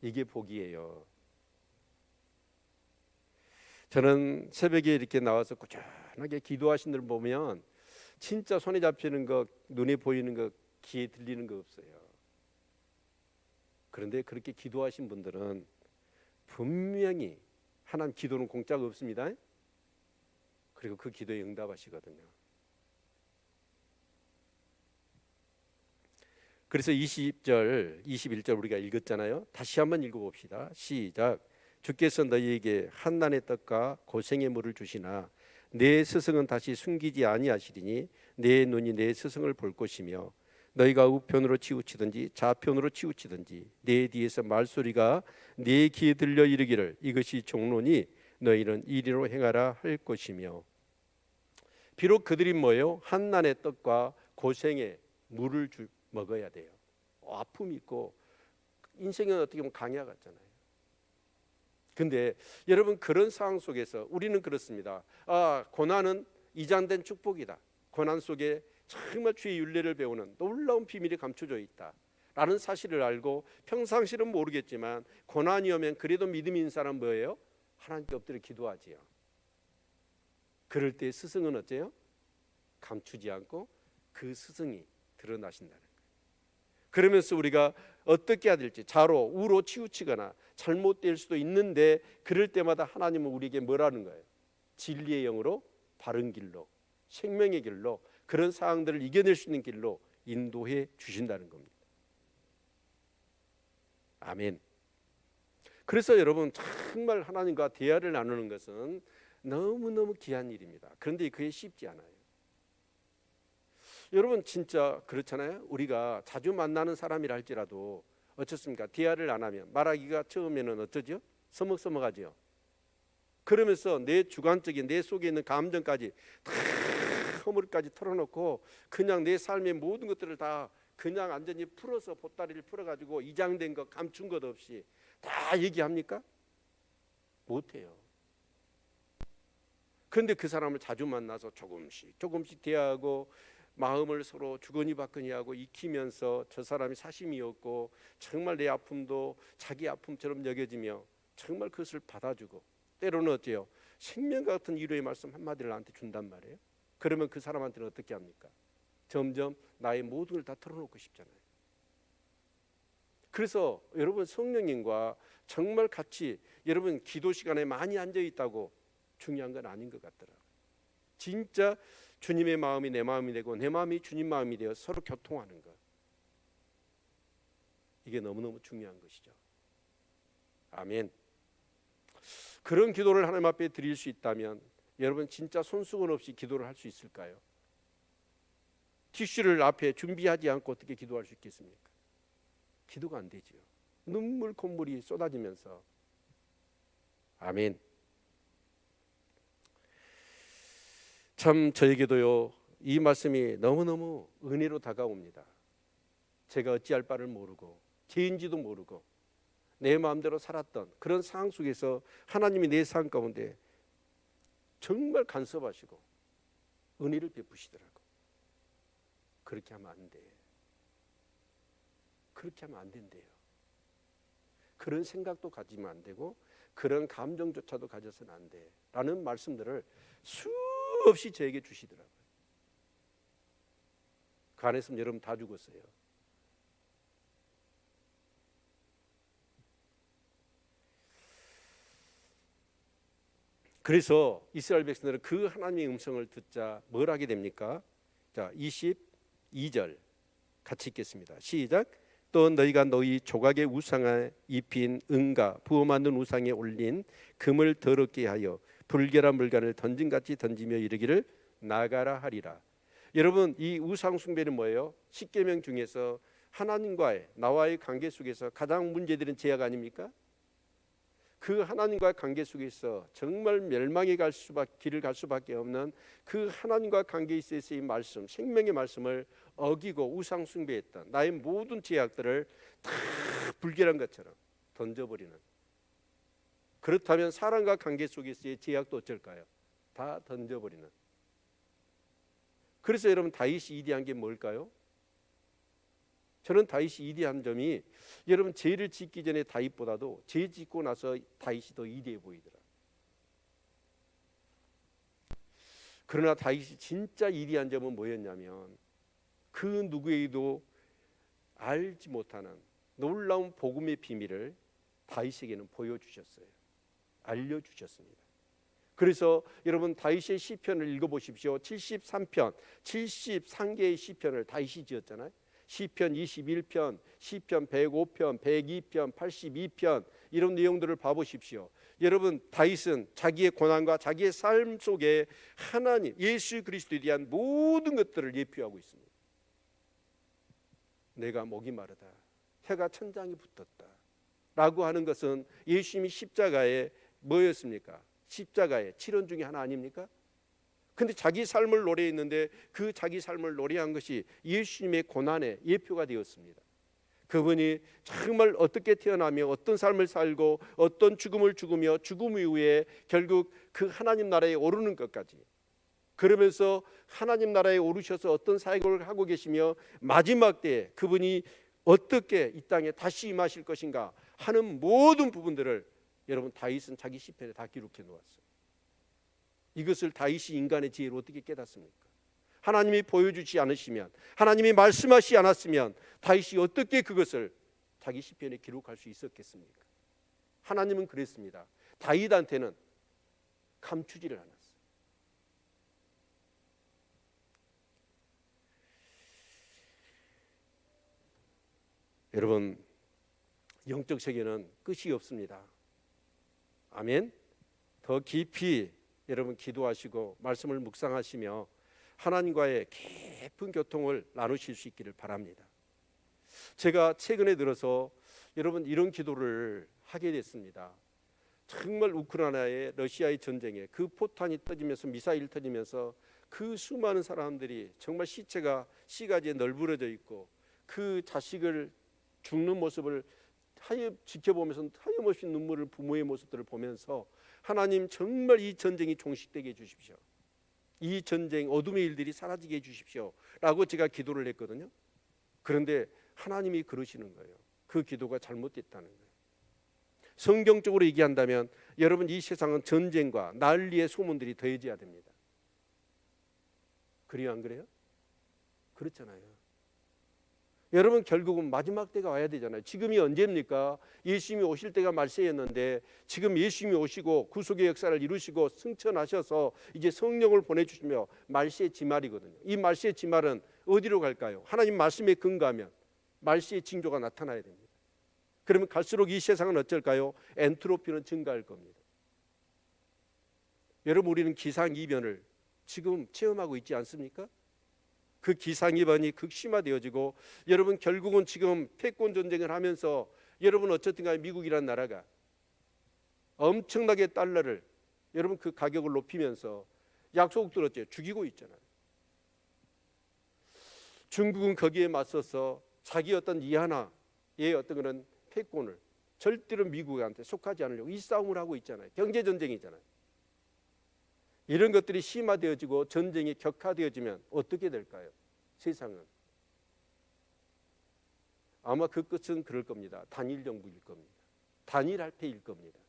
이게 복이에요. 저는 새벽에 이렇게 나와서 꾸준하게 기도하시는 분 보면 진짜 손에 잡히는 거, 눈에 보이는 거, 귀에 들리는 거 없어요. 그런데 그렇게 기도하신 분들은 분명히 하나님 기도는 공짜가 없습니다. 그리고 그 기도에 응답하시거든요. 그래서 20절, 21절 우리가 읽었잖아요. 다시 한번 읽어봅시다. 시작. 주께서 너희에게 한난의 떡과 고생의 물을 주시나 내 스승은 다시 숨기지 아니하시리니 내 눈이 내 스승을 볼 것이며 너희가 우편으로 치우치든지 좌편으로 치우치든지 내 뒤에서 말소리가 네 귀에 들려 이르기를 이것이 종로니 너희는 이리로 행하라 할 것이며. 비록 그들이 뭐예요? 한난의 떡과 고생의 물을 먹어야 돼요. 아픔이 있고 인생은 어떻게 보면 강야 같잖아요. 근데 여러분 그런 상황 속에서 우리는 그렇습니다. 고난은 이장된 축복이다. 고난 속에 정말 주의 윤례를 배우는 놀라운 비밀이 감춰져 있다 라는 사실을 알고 평상시는 모르겠지만 고난이 오면 그래도 믿음이 있는 사람 뭐예요? 하나님께 엎드려 기도하지요. 그럴 때 스승은 어째요? 감추지 않고 그 스승이 드러나신다는 거예요. 그러면서 우리가 어떻게 해야 될지 좌로 우로 치우치거나 잘못될 수도 있는데 그럴 때마다 하나님은 우리에게 뭐라는 거예요? 진리의 영으로 바른 길로 생명의 길로 그런 상황들을 이겨낼 수 있는 길로 인도해 주신다는 겁니다. 아멘. 그래서 여러분 정말 하나님과 대화를 나누는 것은 너무너무 귀한 일입니다. 그런데 그게 쉽지 않아요. 여러분 진짜 그렇잖아요. 우리가 자주 만나는 사람이라 할지라도 어떻습니까? 대화를 안 하면 말하기가 처음에는 어쩌죠? 서먹서먹하죠. 그러면서 내 주관적인 내 속에 있는 감정까지 다 허물까지 털어놓고 그냥 내 삶의 모든 것들을 다 그냥 완전히 풀어서 보따리를 풀어가지고 이장된 것 감춘 것 없이 다 얘기합니까? 못해요. 그런데 그 사람을 자주 만나서 조금씩 대화하고 마음을 서로 주거니 받거니 하고 익히면서 저 사람이 사심이었고 정말 내 아픔도 자기 아픔처럼 여겨지며 정말 그것을 받아주고 때로는 어때요? 생명과 같은 위로의 말씀 한마디를 나한테 준단 말이에요. 그러면 그 사람한테는 어떻게 합니까? 점점 나의 모든 걸 다 털어놓고 싶잖아요. 그래서 여러분 성령님과 정말 같이 여러분 기도 시간에 많이 앉아있다고 중요한 건 아닌 것 같더라고요. 진짜 주님의 마음이 내 마음이 되고 내 마음이 주님 마음이 되어 서로 교통하는 것, 이게 너무너무 중요한 것이죠. 아멘. 그런 기도를 하나님 앞에 드릴 수 있다면 여러분 진짜 손수건 없이 기도를 할 수 있을까요? 티슈를 앞에 준비하지 않고 어떻게 기도할 수 있겠습니까? 기도가 안 되죠. 눈물 콧물이 쏟아지면서. 아멘. 참 저에게도요 이 말씀이 너무너무 은혜로 다가옵니다. 제가 어찌할 바를 모르고 죄인지도 모르고 내 마음대로 살았던 그런 상황 속에서 하나님이 내 삶 가운데 정말 간섭하시고 은혜를 베푸시더라고. 그렇게 하면 안 돼. 그렇게 하면 안 된대요. 그런 생각도 가지면 안 되고 그런 감정조차도 가져서는 안 돼 라는 말씀들을 수없이 저에게 주시더라고요. 그 안 했으면 여러분 다 죽었어요. 그래서 이스라엘 백성들은 그 하나님의 음성을 듣자 뭘 하게 됩니까? 자, 22절 같이 읽겠습니다. 시작. 또 너희가 너희 조각의 우상에 입힌 은과 부어 만든 우상에 올린 금을 더럽게 하여 불결한 물건을 던짐같이 던지며 이르기를 나가라 하리라. 여러분 이 우상 숭배는 뭐예요? 십계명 중에서 하나님과의 나와의 관계 속에서 가장 문제되는 죄악 아닙니까? 그 하나님과의 관계 속에서 정말 멸망에 길을 갈 수밖에 없는 그 하나님과 관계에 있어서의 말씀, 생명의 말씀을 어기고 우상 숭배했던 나의 모든 죄악들을 다 불결한 것처럼 던져버리는. 그렇다면 사람과 관계 속에서의 제약도 어쩔까요? 다 던져버리는. 그래서 여러분 다윗이 위대한 게 뭘까요? 저는 다윗이 위대한 점이 여러분 죄를 짓기 전에 다윗보다도 죄 짓고 나서 다윗이 더 위대해 보이더라. 그러나 다윗이 진짜 위대한 점은 뭐였냐면 그 누구에게도 알지 못하는 놀라운 복음의 비밀을 다윗에게는 보여주셨어요. 알려주셨습니다. 그래서 여러분 다윗의 시편을 읽어보십시오. 73편, 73개의 시편을 다윗이 지었잖아요. 시편 21편, 시편 105편, 102편, 82편 이런 내용들을 봐보십시오. 여러분 다윗은 자기의 고난과 자기의 삶 속에 하나님 예수 그리스도에 대한 모든 것들을 예표하고 있습니다. 내가 목이 마르다 해가 천장에 붙었다 라고 하는 것은 예수님이 십자가에 뭐였습니까? 십자가의 치료 중에 하나 아닙니까? 근데 자기 삶을 노래했는데 그 자기 삶을 노래한 것이 예수님의 고난의 예표가 되었습니다. 그분이 정말 어떻게 태어나며 어떤 삶을 살고 어떤 죽음을 죽으며 죽음 이후에 결국 그 하나님 나라에 오르는 것까지, 그러면서 하나님 나라에 오르셔서 어떤 사역을 하고 계시며 마지막 때에 그분이 어떻게 이 땅에 다시 임하실 것인가 하는 모든 부분들을 여러분 다윗은 자기 시편에 다 기록해 놓았어요. 이것을 다윗이 인간의 지혜로 어떻게 깨닫습니까? 하나님이 보여주지 않으시면, 하나님이 말씀하시지 않았으면 다윗이 어떻게 그것을 자기 시편에 기록할 수 있었겠습니까? 하나님은 그랬습니다. 다윗한테는 감추지를 않았어요. 여러분 영적 세계는 끝이 없습니다. 아멘. 더 깊이 여러분 기도하시고 말씀을 묵상하시며 하나님과의 깊은 교통을 나누실 수 있기를 바랍니다. 제가 최근에 들어서 여러분 이런 기도를 하게 됐습니다. 정말 우크라이나의 러시아의 전쟁에 그 포탄이 터지면서 미사일 터지면서 그 수많은 사람들이 정말 시체가 시가지에 널브러져 있고 그 자식을 죽는 모습을 지켜보면서 하염없이 눈물을 부모의 모습들을 보면서 하나님 정말 이 전쟁이 종식되게 해주십시오. 이 전쟁 어둠의 일들이 사라지게 해주십시오 라고 제가 기도를 했거든요. 그런데 하나님이 그러시는 거예요. 그 기도가 잘못됐다는 거예요. 성경적으로 얘기한다면 여러분 이 세상은 전쟁과 난리의 소문들이 더해져야 됩니다. 그래요 안 그래요? 그렇잖아요. 여러분 결국은 마지막 때가 와야 되잖아요. 지금이 언제입니까? 예수님이 오실 때가 말세였는데 지금 예수님이 오시고 구속의 역사를 이루시고 승천하셔서 이제 성령을 보내주시며 말세의 지말이거든요. 이 말세의 지말은 어디로 갈까요? 하나님 말씀에 근거하면 말세의 징조가 나타나야 됩니다. 그러면 갈수록 이 세상은 어쩔까요? 엔트로피는 증가할 겁니다. 여러분 우리는 기상이변을 지금 체험하고 있지 않습니까? 그 기상이변이 극심화되어지고 여러분 결국은 지금 패권 전쟁을 하면서 여러분 어쨌든 간에 미국이라는 나라가 엄청나게 달러를 여러분 그 가격을 높이면서 약속 들었죠. 죽이고 있잖아요. 중국은 거기에 맞서서 자기 어떤 이하나의 어떤 그런 패권을 절대로 미국한테 속하지 않으려고 이 싸움을 하고 있잖아요. 경제 전쟁이잖아요. 이런 것들이 심화되어지고 전쟁이 격화되어지면 어떻게 될까요? 세상은 아마 그 끝은 그럴 겁니다. 단일 정부일 겁니다. 단일 화폐일 겁니다.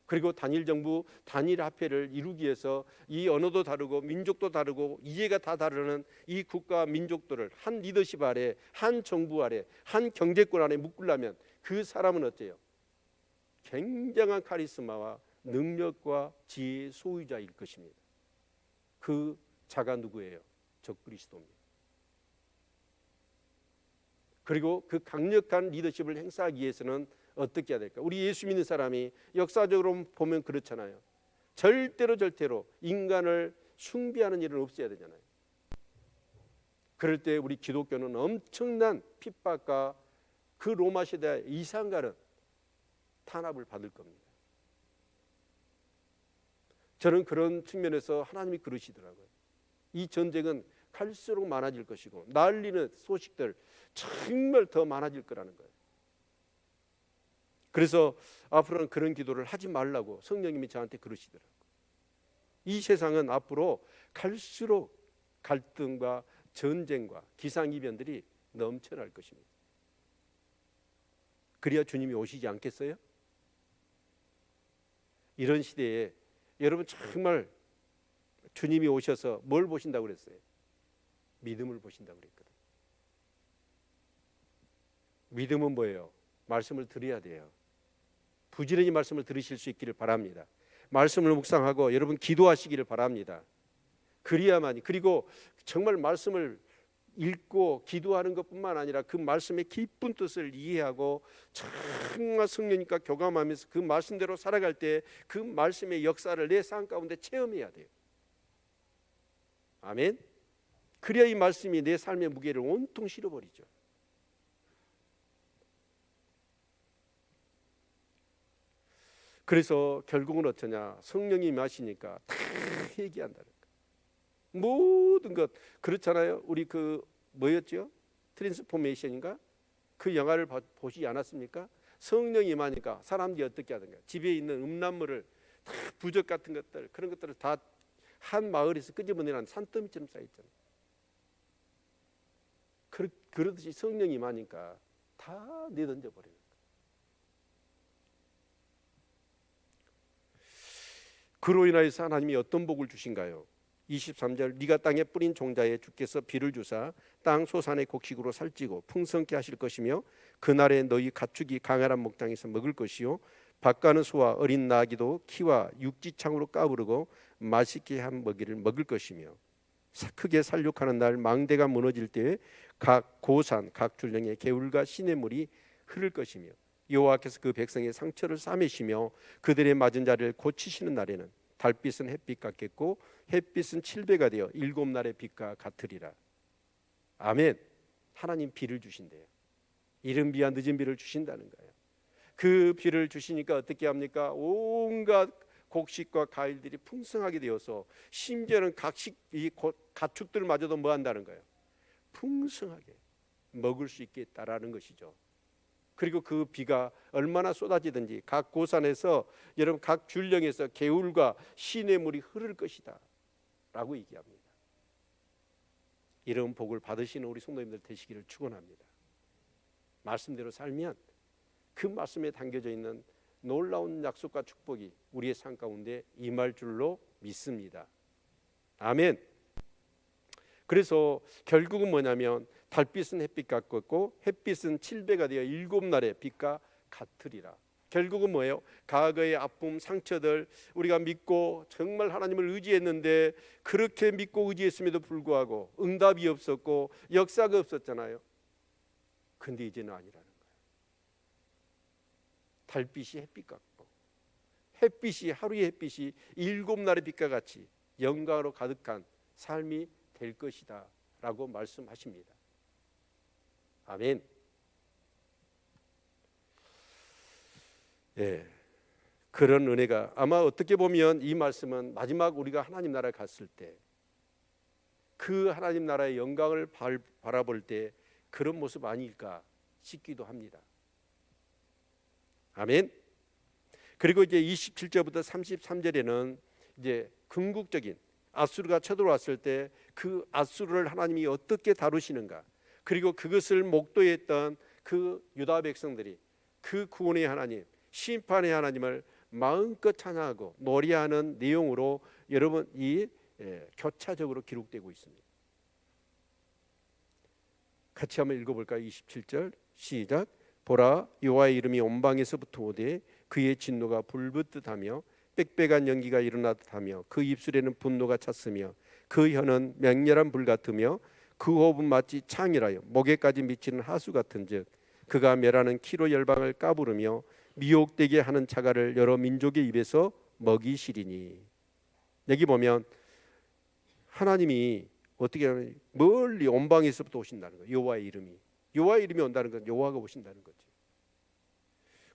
그리고 단일 정부, 단일 화폐를 이루기 위해서 이 언어도 다르고 민족도 다르고 이해가 다 다르는 이 국가 민족들을 한 리더십 아래, 한 정부 아래, 한 경제권 안에 묶으려면 그 사람은 어때요? 굉장한 카리스마와 능력과 지혜의 소유자일 것입니다. 그 자가 누구예요? 적그리스도입니다. 그리고 그 강력한 리더십을 행사하기 위해서는 어떻게 해야 될까? 우리 예수 믿는 사람이 역사적으로 보면 그렇잖아요. 절대로 인간을 숭배하는 일은 없어야 되잖아요. 그럴 때 우리 기독교는 엄청난 핍박과 그 로마 시대 이상가는 탄압을 받을 겁니다. 저는 그런 측면에서 하나님이 그러시더라고요. 이 전쟁은 갈수록 많아질 것이고 날리는 소식들 정말 더 많아질 거라는 거예요. 그래서 앞으로는 그런 기도를 하지 말라고 성령님이 저한테 그러시더라고요. 이 세상은 앞으로 갈수록 갈등과 전쟁과 기상이변들이 넘쳐날 것입니다. 그래야 주님이 오시지 않겠어요? 이런 시대에 여러분 정말 주님이 오셔서 뭘 보신다고 그랬어요? 믿음을 보신다고 그랬거든요. 믿음은 뭐예요? 말씀을 들어야 돼요. 부지런히 말씀을 들으실 수 있기를 바랍니다. 말씀을 묵상하고 여러분 기도하시기를 바랍니다. 그리야만이, 그리고 정말 말씀을 읽고 기도하는 것뿐만 아니라 그 말씀의 깊은 뜻을 이해하고 정말 성령님과 교감하면서 그 말씀대로 살아갈 때 그 말씀의 역사를 내 삶 가운데 체험해야 돼요. 아멘. 그래야 이 말씀이 내 삶의 무게를 온통 실어버리죠. 그래서 결국은 어떠냐, 성령이 임하시니까 다 얘기한다는 거예요. 모든 것 그렇잖아요. 우리 그 뭐였죠? 트랜스포메이션인가? 그 영화를 보시지 않았습니까? 성령이 임하니까 사람들이 어떻게 하던가, 집에 있는 음란물을 다 부적 같은 것들, 그런 것들을 다 한 마을에서 끄집어내는 산더미처럼 쌓였잖아요. 그러듯이 성령이 임하니까 다 내던져 버리는 거예요. 그로 인하여서 하나님이 어떤 복을 주신가요? 23절, 네가 땅에 뿌린 종자에 주께서 비를 주사 땅 소산의 곡식으로 살찌고 풍성케 하실 것이며 그날에 너희 가축이 강활한 목장에서 먹을 것이요 밭가는 소와 어린 나귀도 키와 육지창으로 까부르고 맛있게 한 먹이를 먹을 것이며 크게 살육하는 날 망대가 무너질 때에 각 고산 각 줄령에 개울과 시냇물이 흐를 것이며 여호와께서 그 백성의 상처를 싸매시며 그들의 맞은 자를 고치시는 날에는 달빛은 햇빛 같겠고 햇빛은 7배가 되어 7날의 빛과 같으리라. 아멘. 하나님 비를 주신대요. 이른 비와 늦은 비를 주신다는 거예요. 그 비를 주시니까 어떻게 합니까? 온갖 곡식과 과일들이 풍성하게 되어서 심지어는 이 가축들마저도 뭐 한다는 거예요? 풍성하게 먹을 수 있겠다라는 것이죠. 그리고 그 비가 얼마나 쏟아지든지 각 고산에서 여러분 각 줄령에서 개울과 시냇물이 흐를 것이다 라고 얘기합니다. 이런 복을 받으시는 우리 성도님들 되시기를 축원합니다. 말씀대로 살면 그 말씀에 담겨져 있는 놀라운 약속과 축복이 우리의 삶 가운데 임할 줄로 믿습니다. 아멘. 그래서 결국은 뭐냐면 달빛은 햇빛 같고 햇빛은 7배가 되어 7날의 빛과 같으리라. 결국은 뭐예요? 과거의 아픔, 상처들, 우리가 믿고 정말 하나님을 의지했는데 그렇게 믿고 의지했음에도 불구하고 응답이 없었고 역사가 없었잖아요. 근데 이제는 아니라는 거예요. 달빛이 햇빛 같고 햇빛이, 하루의 햇빛이 7날의 빛과 같이 영광으로 가득한 삶이 될 것이다 라고 말씀하십니다. 아멘. 예, 그런 은혜가 아마 어떻게 보면 이 말씀은 마지막 우리가 하나님 나라에 갔을 때 그 하나님 나라의 영광을 바라볼 때 그런 모습 아닐까 싶기도 합니다. 아멘. 그리고 이제 27절부터 33절에는 이제 궁극적인 아수르가 쳐들어왔을 때 그 아수르를 하나님이 어떻게 다루시는가, 그리고 그것을 목도했던 그 유다 백성들이 그 구원의 하나님, 심판의 하나님을 마음껏 찬양하고 노래하는 내용으로 여러분 이 교차적으로 기록되고 있습니다. 같이 한번 읽어볼까요? 27절 시작. 보라, 여호와의 이름이 온 방에서부터 오되 그의 진노가 불붙듯하며 빽빽한 연기가 일어나듯하며 그 입술에는 분노가 찼으며 그 혀는 맹렬한 불 같으며 그 호흡은 마치 창이라요 목에까지 미치는 하수 같은즉 그가 멸하는 키로 열방을 까부르며 미혹되게 하는 자갈을 여러 민족의 입에서 먹이시리니. 여기 보면 하나님이 어떻게 하면 멀리 온 방에서부터 오신다는 거예요. 여호와의 이름이 온다는 건 여호와가 오신다는 거죠.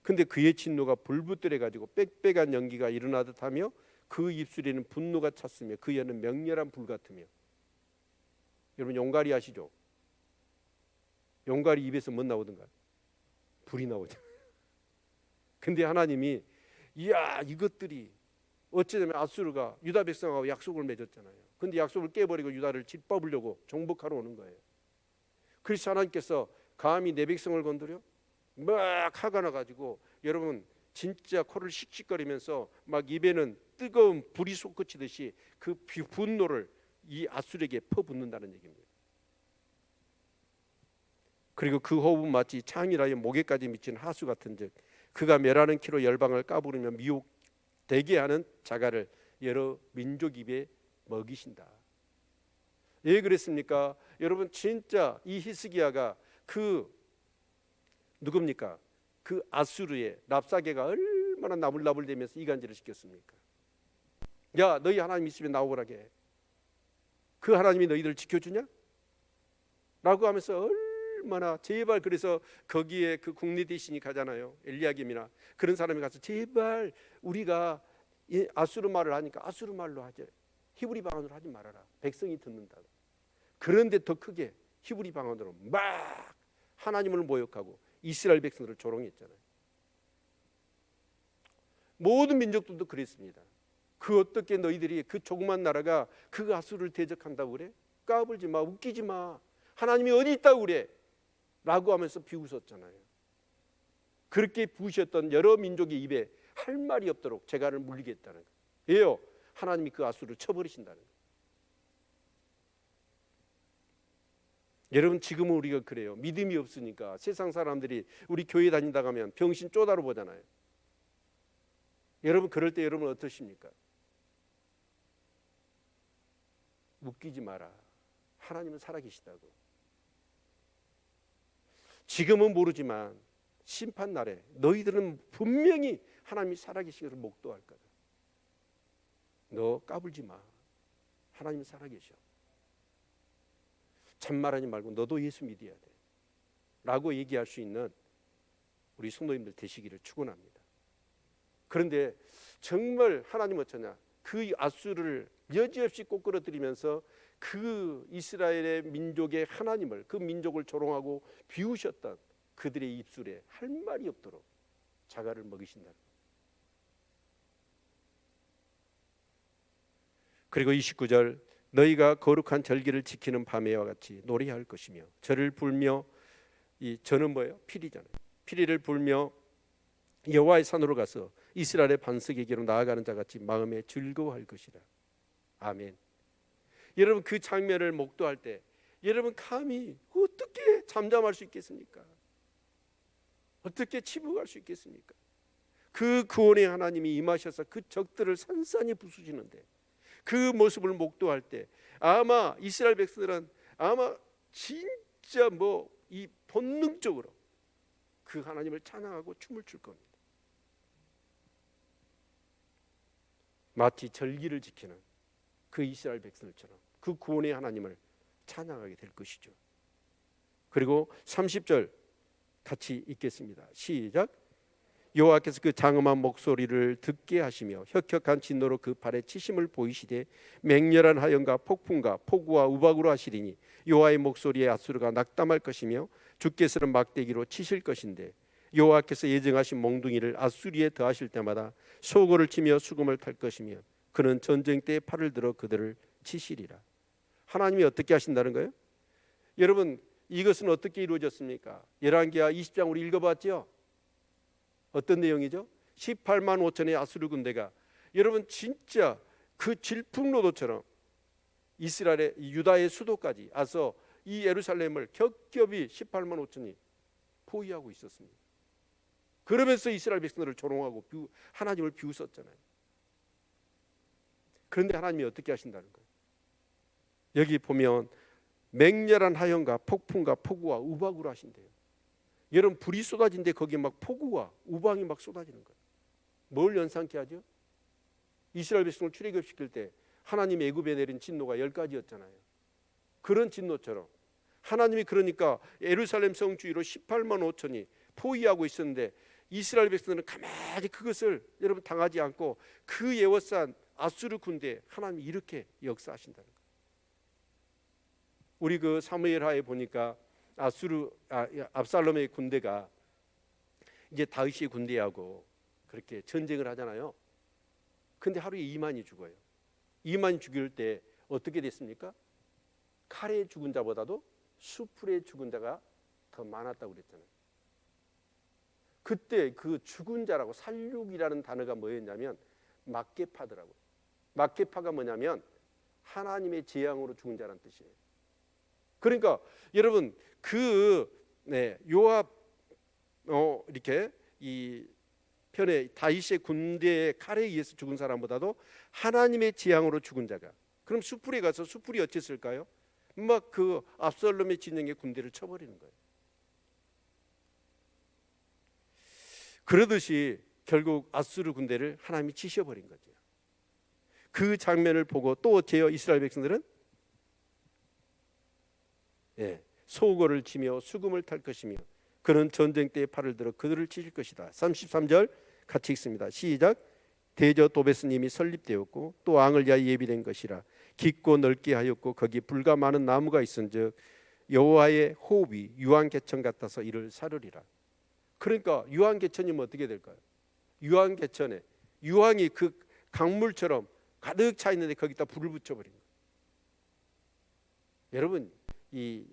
근데 그의 진노가 불붙들어 가지고 빽빽한 연기가 일어나듯 하며 그 입술에는 분노가 찼으며 그 혀는 맹렬한 불 같으며. 여러분 용가리 아시죠? 용가리 입에서 뭐 나오던가? 불이 나오죠. 근데 하나님이 이야 이것들이 어찌되면 아수르가 유다 백성하고 약속을 맺었잖아요. 근데 약속을 깨버리고 유다를 짓밟으려고 정복하러 오는 거예요. 그래서 하나님께서 감히 내 백성을 건드려? 막 화가 나가지고 여러분 진짜 코를 씩씩거리면서 막 입에는 뜨거운 불이 솟구치듯이 그 분노를 이 아수르에게 퍼붓는다는 얘기입니다. 그리고 그 호흡은 마치 창이라여 목에까지 미친 하수 같은즉 그가 멸하는 키로 열방을 까부르며 미혹되게 하는 자갈을 여러 민족 입에 먹이신다. 왜 그랬습니까? 여러분 진짜 이 히스기야가 그 누굽니까? 그 아수르의 랍사게가 얼마나 나불나불대면서 이간질을 시켰습니까? 야 너희 하나님 있으면 나오라게. 그 하나님이 너희들을 지켜주냐? 라고 하면서 얼마나 제발 그래서 거기에 그 국리 대신이 가잖아요. 엘리야김이나 그런 사람이 가서 제발 우리가 이 아수르 말을 하니까 아수르 말로 하지 히브리 방언으로 하지 말아라. 백성이 듣는다. 그런데 더 크게 히브리 방언으로 막 하나님을 모욕하고 이스라엘 백성들을 조롱했잖아요. 모든 민족들도 그랬습니다. 그 어떻게 너희들이 그 조그만 나라가 그 아수르를 대적한다고 그래? 까불지 마, 웃기지 마. 하나님이 어디 있다고 그래? 라고 하면서 비웃었잖아요. 그렇게 부으셨던 여러 민족의 입에 할 말이 없도록 재갈을 물리겠다는 거예요. 왜요? 하나님이 그 아수르를 쳐버리신다는 거예요. 여러분 지금은 우리가 그래요. 믿음이 없으니까 세상 사람들이 우리 교회 다닌다고 하면 병신 쪼다로 보잖아요. 여러분 그럴 때 여러분 어떠십니까? 웃기지 마라. 하나님은 살아계시다고. 지금은 모르지만 심판날에 너희들은 분명히 하나님이 살아계신 것을 목도할 거다. 너 까불지 마. 하나님은 살아계셔. 참말하지 말고 너도 예수 믿어야 돼 라고 얘기할 수 있는 우리 성도님들 되시기를 축원합니다. 그런데 정말 하나님 어쩌냐, 그 아수르를 여지없이 꼬꾸러뜨리면서 그 이스라엘의 민족의 하나님을, 그 민족을 조롱하고 비우셨던 그들의 입술에 할 말이 없도록 자갈을 먹이신다. 그리고 29절 너희가 거룩한 절기를 지키는 밤에와 같이 노래할 것이며 절을 불며, 이 절은 뭐예요? 피리잖아요. 피리를 불며 여호와의 산으로 가서 이스라엘의 반석에게로 나아가는 자같이 마음에 즐거워할 것이라. 아멘. 여러분 그 장면을 목도할 때 여러분 감히 어떻게 잠잠할 수 있겠습니까? 어떻게 치부할 수 있겠습니까? 그 구원의 하나님이 임하셔서 그 적들을 산산히 부수시는데 그 모습을 목도할 때 아마 이스라엘 백성들은 아마 진짜 이 본능적으로 그 하나님을 찬양하고 춤을 출 겁니다. 마치 절기를 지키는 그 이스라엘 백성들처럼 그 구원의 하나님을 찬양하게 될 것이죠. 그리고 30절 같이 읽겠습니다. 시작. 여호와께서 그 장엄한 목소리를 듣게 하시며 혁혁한 진노로 그 발에 치심을 보이시되 맹렬한 하연과 폭풍과 폭우와 우박으로 하시리니 여호와의 목소리에 아수르가 낙담할 것이며 주께서는 막대기로 치실 것인데 여호와께서 예정하신 몽둥이를 아수리에 더하실 때마다 소고를 치며 수금을 탈 것이며 그는 전쟁 때에 팔을 들어 그들을 치시리라. 하나님이 어떻게 하신다는 거예요? 여러분 이것은 어떻게 이루어졌습니까? 열왕기하 20장 우리 읽어봤죠? 어떤 내용이죠? 18만 5천의 아수르 군대가 여러분 진짜 그 질풍노도처럼 이스라엘의 유다의 수도까지 와서 이 예루살렘을 겹겹이 18만 5천이 포위하고 있었습니다. 그러면서 이스라엘 백성들을 조롱하고 하나님을 비웃었잖아요. 그런데 하나님이 어떻게 하신다는 거예요? 여기 보면 맹렬한 하연과 폭풍과 폭우와 우박으로 하신대요. 여러분 불이 쏟아진데 거기에 막 폭우와 우박이 막 쏟아지는 거예요. 뭘 연상케 하죠? 이스라엘 백성을 출애굽시킬 때 하나님 애굽에 내린 진노가 10가지였잖아요. 그런 진노처럼 하나님이 그러니까 예루살렘 성 주위로 18만 5천이 포위하고 있었는데 이스라엘 백성들은 가만히 그것을 여러분 당하지 않고 그 예워싼 아수르 군대에 하나님이 이렇게 역사하신다는 거예요. 우리 그 사무엘하에 보니까 압살롬의 군대가 이제 다윗의 군대하고 그렇게 전쟁을 하잖아요. 근데 하루에 2만이 죽어요. 2만이 죽일 때 어떻게 됐습니까? 칼에 죽은 자보다도 수풀에 죽은 자가 더 많았다고 그랬잖아요. 그때 그 죽은 자라고, 살육이라는 단어가 뭐였냐면 막게파더라고요. 막게파가 뭐냐면 하나님의 재앙으로 죽은 자라는 뜻이에요. 그러니까 여러분 요압 이렇게 이 편에 다윗의 군대의 칼에 의해서 죽은 사람보다도 하나님의 재앙으로 죽은 자가, 그럼 수풀에 가서 수풀이 어땠을까요? 막 그 압살롬의 진영의 군대를 쳐버리는 거예요. 그러듯이 결국 아수르 군대를 하나님이 치셔버린 거죠. 그 장면을 보고 또 어째요? 이스라엘 백성들은 소고를 치며 수금을 탈 것이며 그는 전쟁 때에 팔을 들어 그들을 치실 것이다. 33절 같이 읽습니다. 시작. 대저 도베스님이 설립되었고 또 왕을 위하여 예비된 것이라. 깊고 넓게 하였고 거기 불과 많은 나무가 있은즉 여호와의 호흡이 유황개천 같아서 이를 사르리라. 그러니까 유황개천이면 어떻게 될까요? 유황개천에 유황이 그 강물처럼 가득 차 있는데 거기다 불을 붙여버린 거예요. 여러분, 이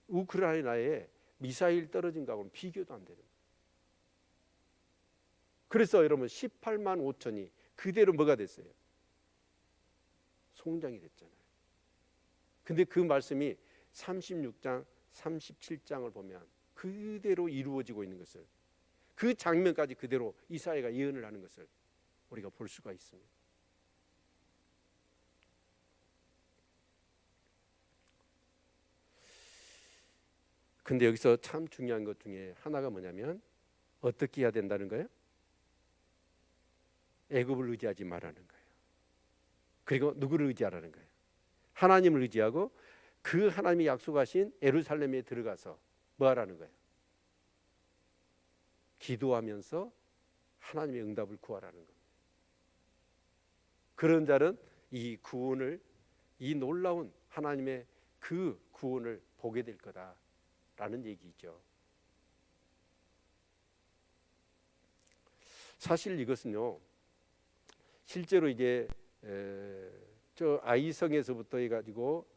우크라이나에 미사일 떨어진 거하고는 비교도 안 되는 거예요. 그래서 여러분 18만 5천이 그대로 뭐가 됐어요? 송장이 됐잖아요. 근데 그 말씀이 36장 37장을 보면 그대로 이루어지고 있는 것을, 그 장면까지 그대로 이사야가 예언을 하는 것을 우리가 볼 수가 있습니다. 근데 여기서 참 중요한 것 중에 하나가 뭐냐면 어떻게 해야 된다는 거예요? 애굽을 의지하지 말라는 거예요. 그리고 누구를 의지하라는 거예요? 하나님을 의지하고 그 하나님이 약속하신 예루살렘에 들어가서 뭐 하라는 거예요? 기도하면서 하나님의 응답을 구하라는 겁니다. 그런 자는 이 구원을, 이 놀라운 하나님의 그 구원을 보게 될 거다라는 얘기죠. 사실 이것은요, 실제로 이제 저 아이성에서부터 해가지고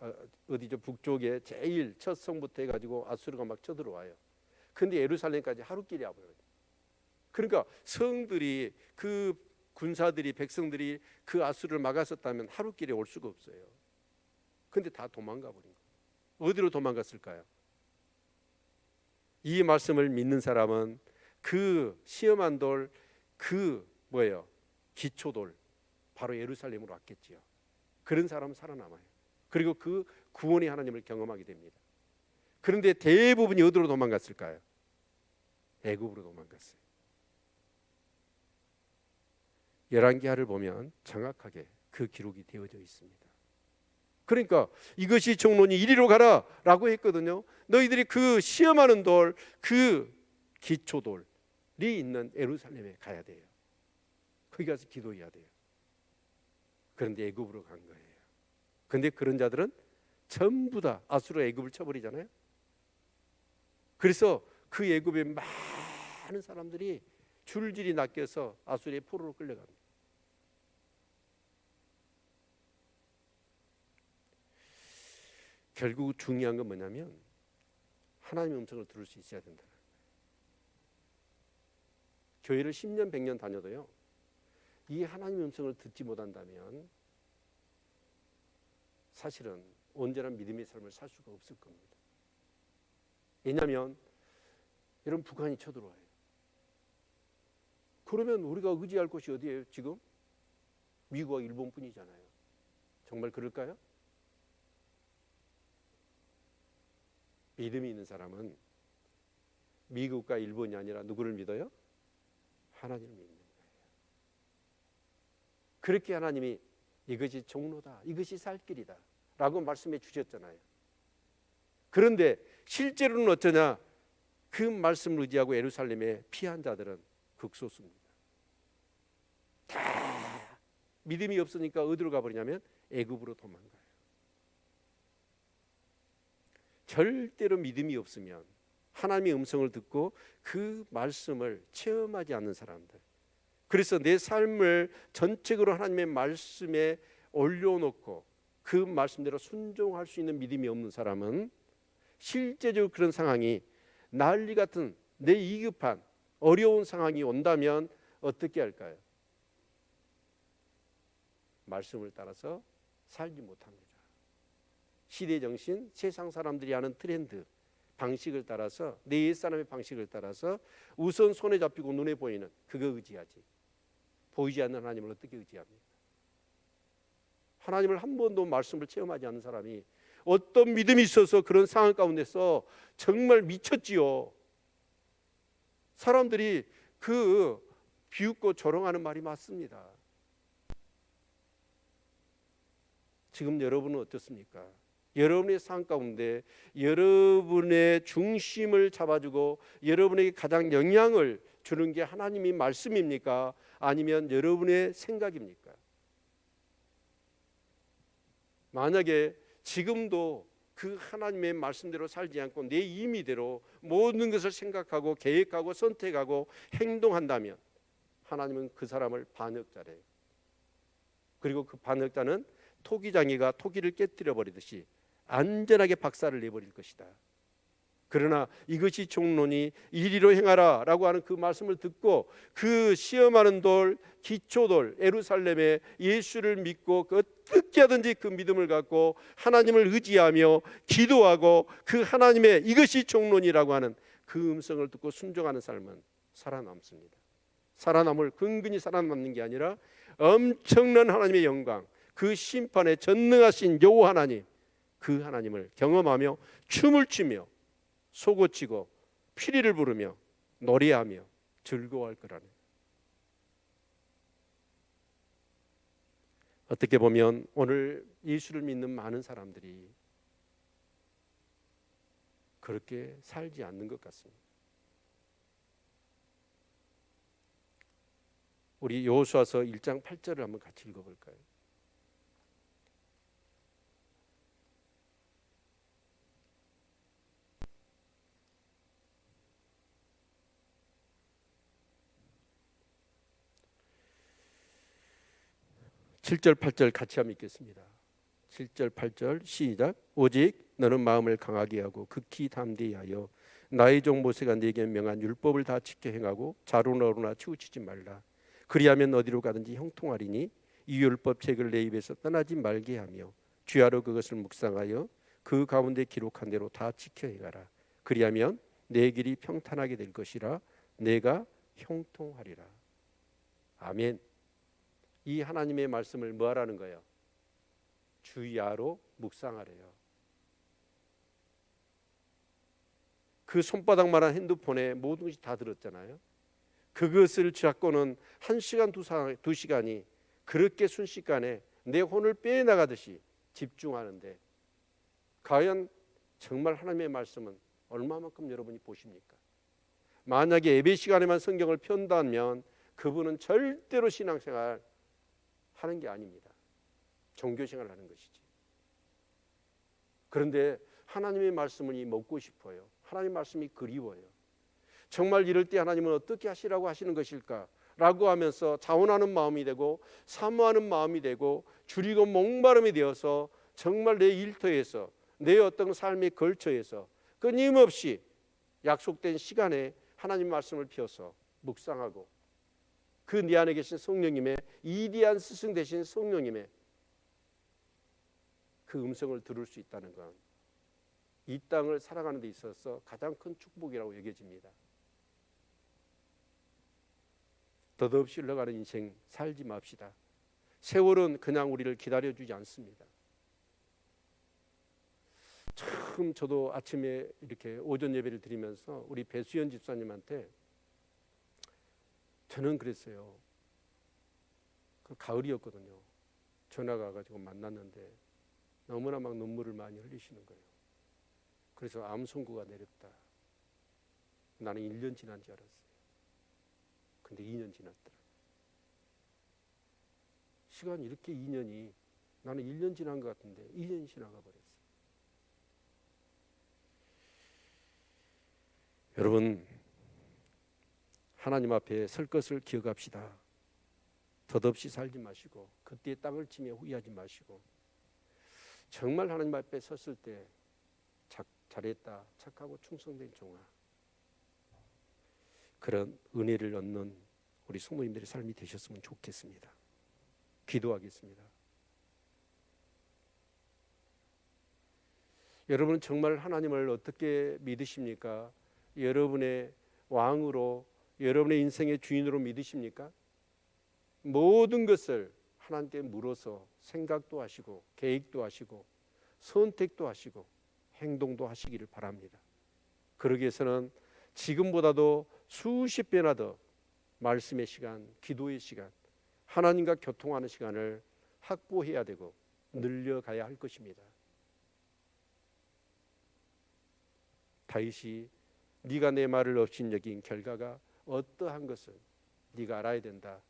어디죠, 북쪽에 제일 첫 성부터 해가지고 아수르가 막 쳐들어와요. 근데 예루살렘까지 하루길이 와버려요. 그러니까 성들이, 그 군사들이, 백성들이 그 아수르를 막았었다면 하루길에 올 수가 없어요. 근데 다 도망가 버린 거예요. 어디로 도망갔을까요? 이 말씀을 믿는 사람은 그 시험한 돌, 그 뭐예요? 기초돌, 바로 예루살렘으로 왔겠지요. 그런 사람은 살아남아요. 그리고 그 구원의 하나님을 경험하게 됩니다. 그런데 대부분이 어디로 도망갔을까요? 애굽으로 도망갔어요. 열왕기하를 보면 정확하게 그 기록이 되어져 있습니다. 그러니까 이것이 종론이 이리로 가라라고 했거든요. 너희들이 그 시험하는 돌, 그 기초돌이 있는 예루살렘에 가야 돼요. 거기 가서 기도해야 돼요. 그런데 애굽으로 간 거예요. 그런데 그런 자들은 전부 다 아수르 애굽을 쳐버리잖아요. 그래서 그 애굽에 많은 사람들이 줄줄이 낚여서 아수르의 포로로 끌려갑니다. 결국 중요한 건 뭐냐면 하나님의 음성을 들을 수 있어야 된다는 거예요. 교회를 10년 100년 다녀도요, 이 하나님의 음성을 듣지 못한다면 사실은 온전한 믿음의 삶을 살 수가 없을 겁니다. 왜냐하면 여러분, 북한이 쳐들어와요. 그러면 우리가 의지할 곳이 어디예요? 지금 미국과 일본뿐이잖아요. 정말 그럴까요? 믿음이 있는 사람은 미국과 일본이 아니라 누구를 믿어요? 하나님을 믿는 거예요. 그렇게 하나님이 이것이 종로다, 이것이 살 길이다 라고 말씀해 주셨잖아요. 그런데 실제로는 어쩌냐? 그 말씀을 의지하고 예루살렘에 피한 자들은 극소수입니다. 다 믿음이 없으니까 어디로 가버리냐면 애굽으로 도망가요. 절대로 믿음이 없으면, 하나님의 음성을 듣고 그 말씀을 체험하지 않는 사람들, 그래서 내 삶을 전적으로 하나님의 말씀에 올려놓고 그 말씀대로 순종할 수 있는 믿음이 없는 사람은 실제적으로 그런 상황이 난리 같은 내 위급한 어려운 상황이 온다면 어떻게 할까요? 말씀을 따라서 살지 못합니다. 시대 정신, 세상 사람들이 하는 트렌드, 방식을 따라서 내 옛사람의 방식을 따라서 우선 손에 잡히고 눈에 보이는 그거 의지하지 보이지 않는 하나님을 어떻게 의지합니까? 하나님을 한 번도 말씀을 체험하지 않는 사람이 어떤 믿음이 있어서 그런 상황 가운데서 정말 미쳤지요. 사람들이 그 비웃고 조롱하는 말이 맞습니다. 지금 여러분은 어떻습니까? 여러분의 삶 가운데 여러분의 중심을 잡아주고 여러분에게 가장 영향을 주는 게 하나님의 말씀입니까? 아니면 여러분의 생각입니까? 만약에 지금도 그 하나님의 말씀대로 살지 않고 내 임의대로 모든 것을 생각하고 계획하고 선택하고 행동한다면 하나님은 그 사람을 반역자래요. 그리고 그 반역자는 토기장이가 토기를 깨뜨려 버리듯이 안전하게 박살을 내버릴 것이다. 그러나 이것이 종론이 이리로 행하라 라고 하는 그 말씀을 듣고 그 시험하는 돌, 기초돌 예루살렘에 예수를 믿고 어떻게 하든지 그 믿음을 갖고 하나님을 의지하며 기도하고 그 하나님의 이것이 종론이라고 하는 그 음성을 듣고 순종하는 삶은 살아남습니다. 살아남을 근근히 살아남는 게 아니라 엄청난 하나님의 영광, 그 심판에 전능하신 여호와 하나님, 그 하나님을 경험하며 춤을 추며 소고치고 피리를 부르며 노래하며 즐거워할 거라네. 어떻게 보면 오늘 예수를 믿는 많은 사람들이 그렇게 살지 않는 것 같습니다. 우리 여호수아서 1장 8절을 한번 같이 읽어볼까요? 칠 절 8절 같이 한번 읽겠습니다. 7절 8절 시작. 오직 너는 마음을 강하게 하고 극히 담대히 하여 나의 종 모세가 네게 명한 율법을 다 지켜 행하고 자루너루나 치우치지 말라. 그리하면 어디로 가든지 형통하리니 이 율법 책을 내 입에서 떠나지 말게 하며 주야로 그것을 묵상하여 그 가운데 기록한 대로 다 지켜 행하라. 그리하면 내 길이 평탄하게 될 것이라 내가 형통하리라. 아멘. 이 하나님의 말씀을 뭐 하라는 거예요? 주야로 묵상하래요. 그 손바닥만한 핸드폰에 모든 것이 다 들었잖아요. 그것을 잡고는 1시간 2시간이 그렇게 순식간에 내 혼을 빼나가듯이 집중하는데 과연 정말 하나님의 말씀은 얼마만큼 여러분이 보십니까? 만약에 예배 시간에만 성경을 편다면 그분은 절대로 신앙생활 하는 게 아닙니다. 종교생활을 하는 것이지. 그런데 하나님의 말씀이 먹고 싶어요. 하나님의 말씀이 그리워요. 정말 이럴 때 하나님은 어떻게 하시라고 하시는 것일까? 라고 하면서 자원하는 마음이 되고 사모하는 마음이 되고 줄이고 목마름이 되어서 정말 내 일터에서 내 어떤 삶의 걸쳐에서 끊임없이 약속된 시간에 하나님 말씀을 펴서 묵상하고 그 내 안에 계신 성령님의 위대한 스승 되신 성령님의 그 음성을 들을 수 있다는 건 이 땅을 살아가는 데 있어서 가장 큰 축복이라고 여겨집니다. 덧없이 흘러가는 인생 살지 맙시다. 세월은 그냥 우리를 기다려주지 않습니다. 참 저도 아침에 이렇게 오전 예배를 드리면서 우리 배수연 집사님한테 저는 그랬어요. 그 가을이었거든요. 전화가 가지고 만났는데 너무나 막 눈물을 많이 흘리시는 거예요. 그래서 암 선고가 내렸다. 나는 1년 지난 줄 알았어요. 근데 2년 지났더라. 시간이 이렇게 2년이 나는 1년 지난 것 같은데 2년이 지나가 버렸어요. 여러분 하나님 앞에 설 것을 기억합시다. 덧없이 살지 마시고 그때의 땅을 치며 후회하지 마시고 정말 하나님 앞에 섰을 때 잘했다, 착하고 충성된 종아, 그런 은혜를 얻는 우리 성도님들의 삶이 되셨으면 좋겠습니다. 기도하겠습니다. 여러분은 정말 하나님을 어떻게 믿으십니까? 여러분의 왕으로, 여러분의 인생의 주인으로 믿으십니까? 모든 것을 하나님께 물어서 생각도 하시고 계획도 하시고 선택도 하시고 행동도 하시기를 바랍니다. 그러기 위해서는 지금보다도 수십 배나 더 말씀의 시간, 기도의 시간, 하나님과 교통하는 시간을 확보해야 되고 늘려가야 할 것입니다. 다윗이 네가 내 말을 없인 여긴 결과가 어떠한 것을 네가 알아야 된다.